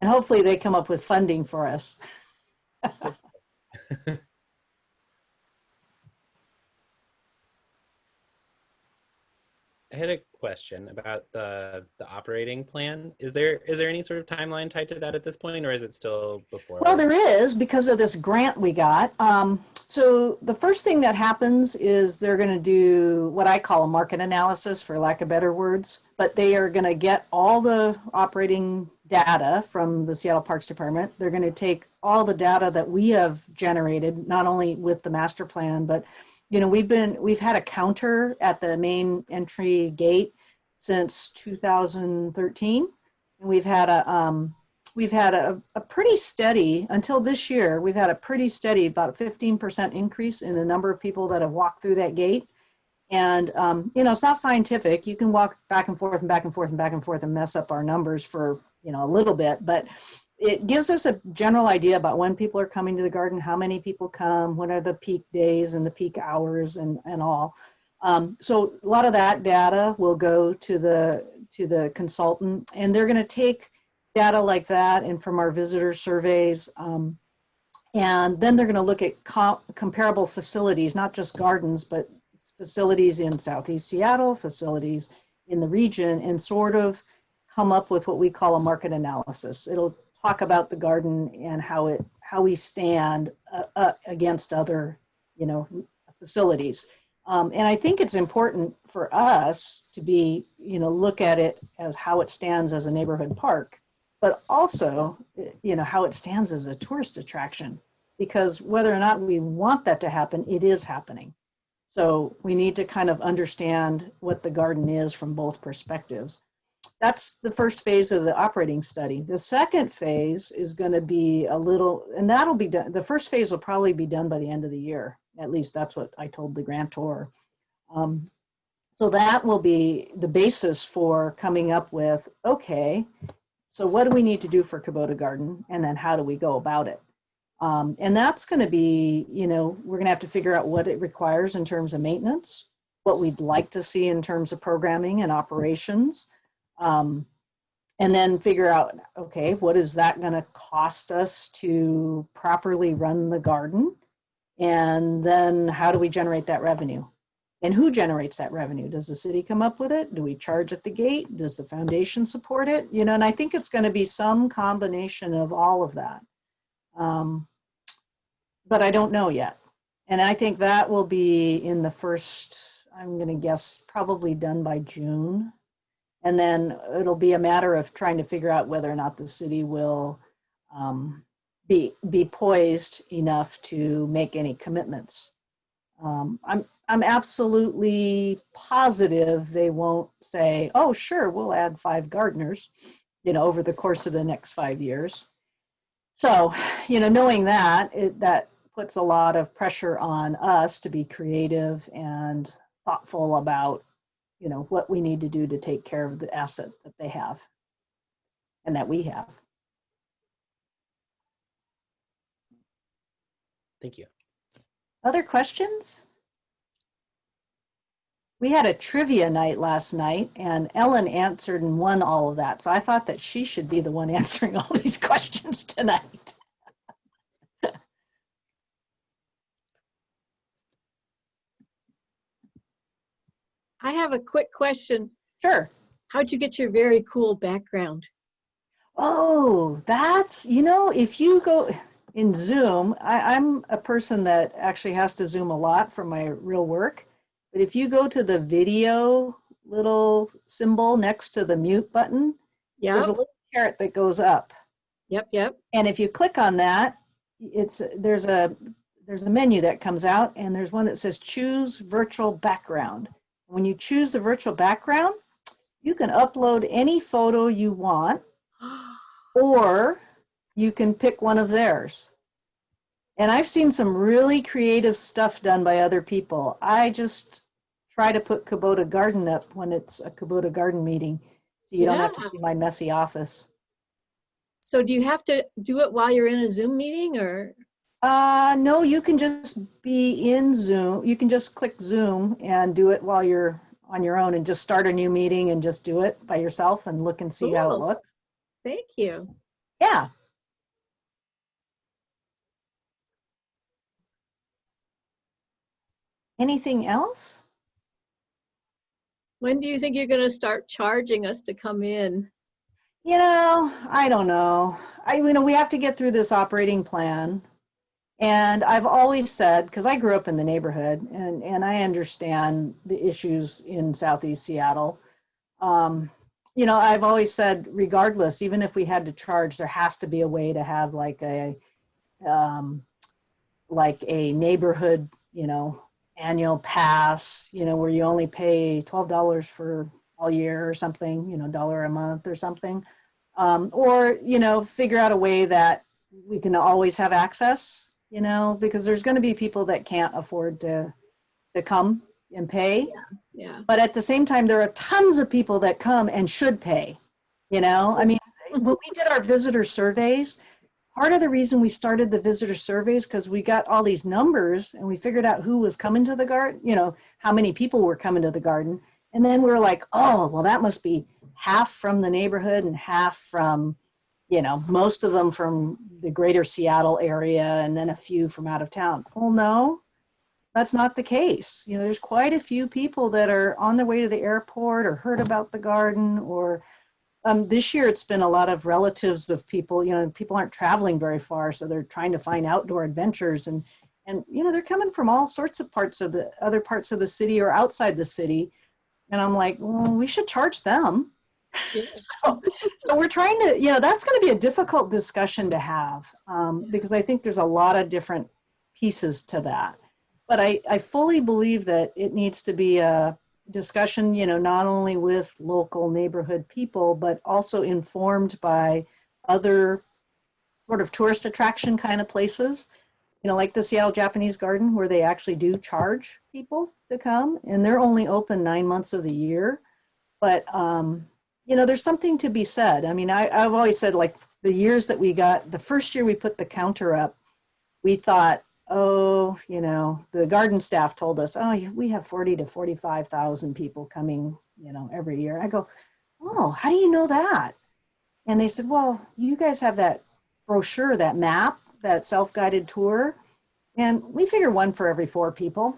And hopefully they come up with funding for us. I had a question about the operating plan. Is there any sort of timeline tied to that at this point, or is it still before? Well, there is, because of this grant we got. So the first thing that happens is they're going to do what I call a market analysis, for lack of better words, but they are going to get all the operating data from the Seattle Parks Department. They're going to take all the data that we have generated, not only with the master plan, but we've had a counter at the main entry gate since 2013, and we've had a pretty steady, until this year, we've had a pretty steady, about a 15% increase in the number of people that have walked through that gate. And it's not scientific. You can walk back and forth and back and forth and back and forth and mess up our numbers for a little bit, but it gives us a general idea about when people are coming to the garden, how many people come, what are the peak days and the peak hours and all. So a lot of that data will go to the consultant, and they're going to take data like that and from our visitor surveys. And then they're going to look at comparable facilities, not just gardens, but facilities in Southeast Seattle, facilities in the region, and sort of come up with what we call a market analysis. It'll talk about the garden and how we stand against other, facilities. And I think it's important for us to be, look at it as how it stands as a neighborhood park, but also, how it stands as a tourist attraction, because whether or not we want that to happen, it is happening. So we need to kind of understand what the garden is from both perspectives. That's the first phase of the operating study. The second phase is going to be and that'll be done. The first phase will probably be done by the end of the year. At least that's what I told the grantor. So that will be the basis for coming up with, okay, so what do we need to do for Kubota Garden? And then how do we go about it? And that's going to be, we're going to have to figure out what it requires in terms of maintenance, what we'd like to see in terms of programming and operations. And then figure out, okay, what is that going to cost us to properly run the garden? And then how do we generate that revenue? And who generates that revenue? Does the city come up with it? Do we charge at the gate? Does the foundation support it? And I think it's going to be some combination of all of that. But I don't know yet. And I think that will be in the first, I'm going to guess, probably done by June. And then it'll be a matter of trying to figure out whether or not the city will be poised enough to make any commitments. I'm absolutely positive they won't say, oh, sure, we'll add 5 gardeners, over the course of the next 5 years. So, knowing that, that puts a lot of pressure on us to be creative and thoughtful about what we need to do to take care of the asset that they have and that we have. Thank you. Other questions? We had a trivia night last night, and Ellen answered and won all of that. So I thought that she should be the one answering all these questions tonight. I have a quick question. Sure. How'd you get your very cool background? Oh, that's, if you go, in Zoom, I'm a person that actually has to Zoom a lot for my real work. But if you go to the video little symbol next to the mute button, there's a Yep, little carrot that goes up. yep. And if you click on that, there's a menu that comes out, and there's one that says choose virtual background. When you choose the virtual background, you can upload any photo you want, or you can pick one of theirs. And I've seen some really creative stuff done by other people. I just try to put Kubota Garden up when it's a Kubota Garden meeting, so you don't have to Yeah. see my messy office. So do you have to do it while you're in a Zoom meeting or? No, you can just be in Zoom. You can just click Zoom and do it while you're on your own, and just start a new meeting and just do it by yourself and look and see how it Cool. looks. Thank you. Yeah. Anything else? When do you think you're going to start charging us to come in? I don't know. We have to get through this operating plan. And I've always said, because I grew up in the neighborhood and I understand the issues in Southeast Seattle. I've always said, regardless, even if we had to charge, there has to be a way to have like a neighborhood, annual pass, where you only pay $12 for all year or something, $1 a month or something. Or figure out a way that we can always have access, because there's going to be people that can't afford to come and pay. Yeah. But at the same time, there are tons of people that come and should pay. I mean, when we did our visitor surveys, part of the reason we started the visitor surveys, because we got all these numbers and we figured out who was coming to the garden, how many people were coming to the garden. And then we were like, oh, well, that must be half from the neighborhood and half from, most of them from the greater Seattle area and then a few from out of town. Well, no, that's not the case. There's quite a few people that are on their way to the airport or heard about the garden, or this year it's been a lot of relatives of people. People aren't traveling very far, so they're trying to find outdoor adventures, and they're coming from all sorts of other parts of the city or outside the city. And I'm like, well, we should charge them. Yeah. So we're trying to, that's going to be a difficult discussion to have, because I think there's a lot of different pieces to that. But I fully believe that it needs to be a discussion, not only with local neighborhood people, but also informed by other sort of tourist attraction kind of places, like the Seattle Japanese Garden, where they actually do charge people to come, and they're only open 9 months of the year. But, there's something to be said. I mean, I've always said, like, the years that we got, the first year we put the counter up, we thought, oh, the garden staff told us, oh, we have 40 to 45,000 people coming, every year. I go, oh, how do you know that? And they said, well, you guys have that brochure, that map, that self-guided tour, and we figure one for every 4 people.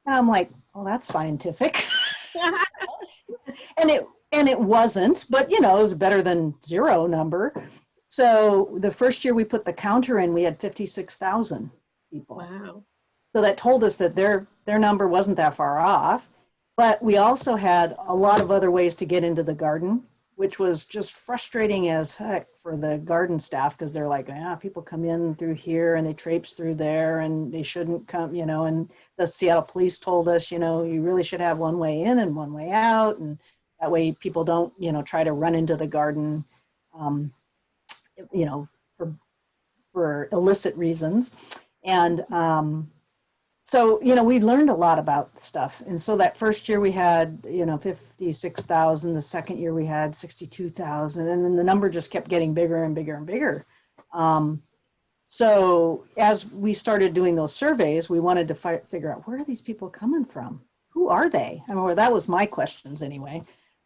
And I'm like, oh, that's scientific. And it wasn't, but it was better than 0 number. So the first year we put the counter in, we had 56,000 people. Wow. So that told us that their number wasn't that far off. But we also had a lot of other ways to get into the garden, which was just frustrating as heck for the garden staff, because they're like, people come in through here and they traipse through there and they shouldn't come, and the Seattle police told us, you really should have one way in and one way out. And that way people don't, try to run into the garden, for illicit reasons. And so, we learned a lot about stuff. And so that first year we had, 56,000. The second year we had 62,000. And then the number just kept getting bigger and bigger and bigger. So as we started doing those surveys, we wanted to figure out, where are these people coming from? Who are they? I mean, that was my questions anyway.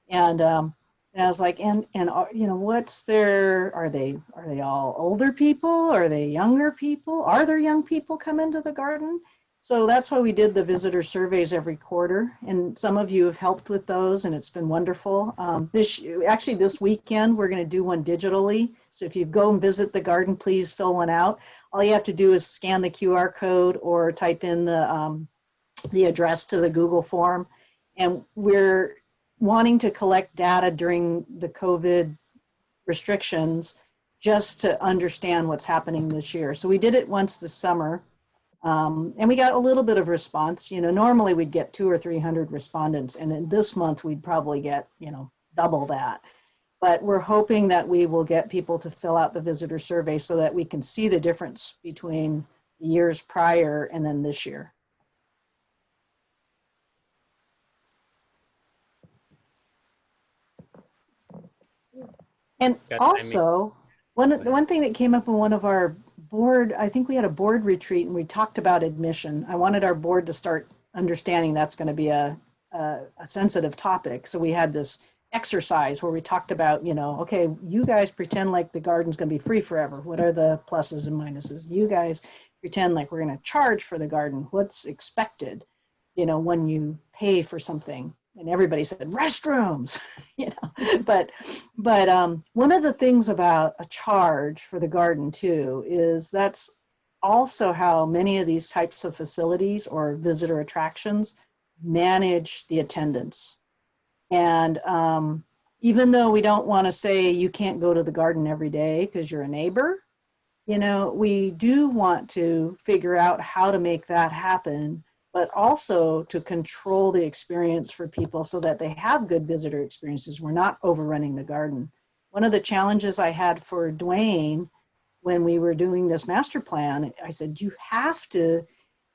And I was like, what's are they all older people? Are they younger people? Are there young people come into the garden? So that's why we did the visitor surveys every quarter, and some of you have helped with those, and it's been wonderful. This weekend, we're going to do one digitally. So if you go and visit the garden, please fill one out. All you have to do is scan the QR code or type in the address to the Google form. And we're wanting to collect data during the COVID restrictions just to understand what's happening this year. So we did it once this summer. And we got a little bit of response. Normally we'd get 200 or 300 respondents, and in this month we'd probably get, double that. But we're hoping that we will get people to fill out the visitor survey so that we can see the difference between the years prior and then this year. And also, one thing that came up in one of our board, I think we had a board retreat and we talked about admission. I wanted our board to start understanding that's going to be a sensitive topic. So we had this exercise where we talked about, okay, you guys pretend like the garden's going to be free forever. What are the pluses and minuses? You guys pretend like we're going to charge for the garden. What's expected, when you pay for something? And everybody said restrooms, but one of the things about a charge for the garden too is that's also how many of these types of facilities or visitor attractions manage the attendance. And even though we don't want to say you can't go to the garden every day because you're a neighbor, we do want to figure out how to make that happen, but also to control the experience for people so that they have good visitor experiences. We're not overrunning the garden. One of the challenges I had for Duane when we were doing this master plan, I said, you have to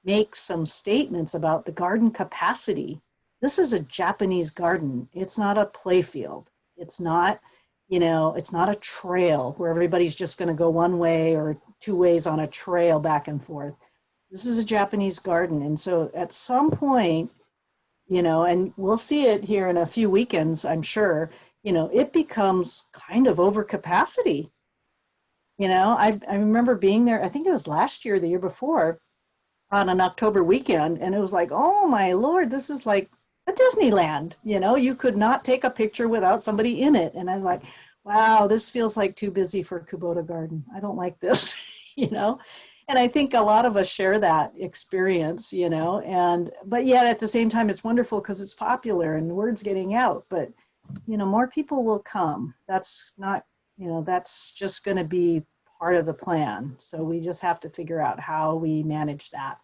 make some statements about the garden capacity. This is a Japanese garden. It's not a play field. It's not, it's not a trail where everybody's just going to go one way or two ways on a trail back and forth. This is a Japanese garden. And so at some point, and we'll see it here in a few weekends, I'm sure, it becomes kind of over capacity. I remember being there, I think it was last year, the year before, on an October weekend, and it was like, oh my Lord, this is like a Disneyland. You could not take a picture without somebody in it. And I'm like, wow, this feels like too busy for Kubota Garden. I don't like this, And I think a lot of us share that experience, but yet at the same time, it's wonderful because it's popular and word's getting out, but, more people will come. That's not, that's just going to be part of the plan. So we just have to figure out how we manage that.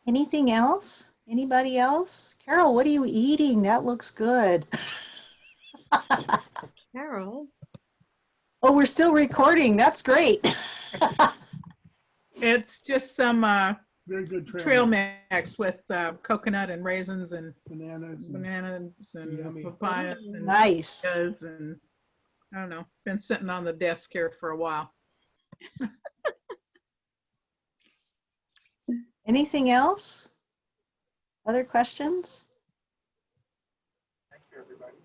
Anything else? Anybody else? Carol, what are you eating? That looks good. Carol. Oh, we're still recording. That's great. It's just some Very good trail mix with coconut and raisins and bananas. and Yummy. papayas and Nice. mangoes and I don't know. Been sitting on the desk here for a while. Anything else? Other questions? Thank you, everybody.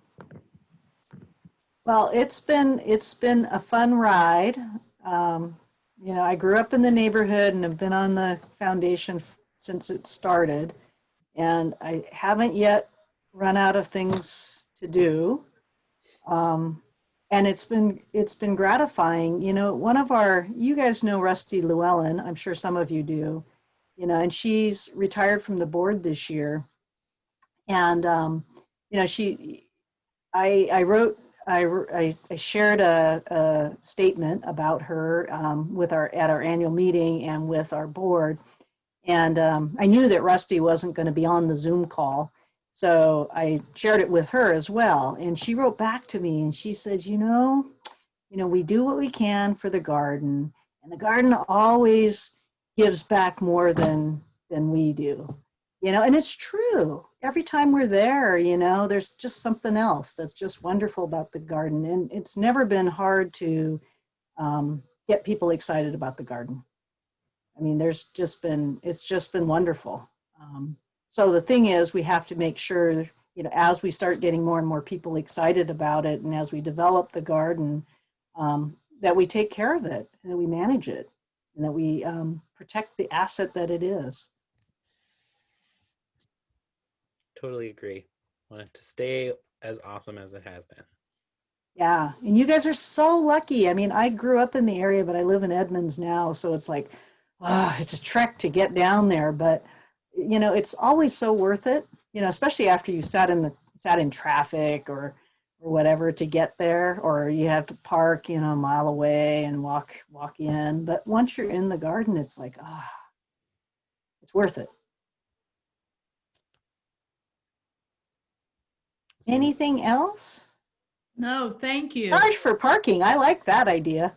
Well, it's been a fun ride. I grew up in the neighborhood and have been on the foundation since it started, and I haven't yet run out of things to do. And it's been gratifying. One of you guys know Rusty Llewellyn. I'm sure some of you do. And she's retired from the board this year. And I shared a statement about her at our annual meeting and with our board. And I knew that Rusty wasn't going to be on the Zoom call. So I shared it with her as well. And she wrote back to me and she says, we do what we can for the garden. And the garden always gives back more than we do. And it's true. Every time we're there, there's just something else that's just wonderful about the garden. And it's never been hard to get people excited about the garden. I mean, it's just been wonderful. So the thing is, we have to make sure, as we start getting more and more people excited about it, and as we develop the garden, that we take care of it and that we manage it. and that we protect the asset that it is. Totally agree. Want it to stay as awesome as it has been. Yeah, and you guys are so lucky. I mean, I grew up in the area, but I live in Edmonds now, so it's like, it's a trek to get down there, but you know, it's always so worth it. You know, especially after you sat in traffic or whatever to get there, or you have to park, you know, a mile away and walk in. But once you're in the garden, it's like, it's worth it. Seems- Anything else? No, thank you. Charge for parking. I like that idea.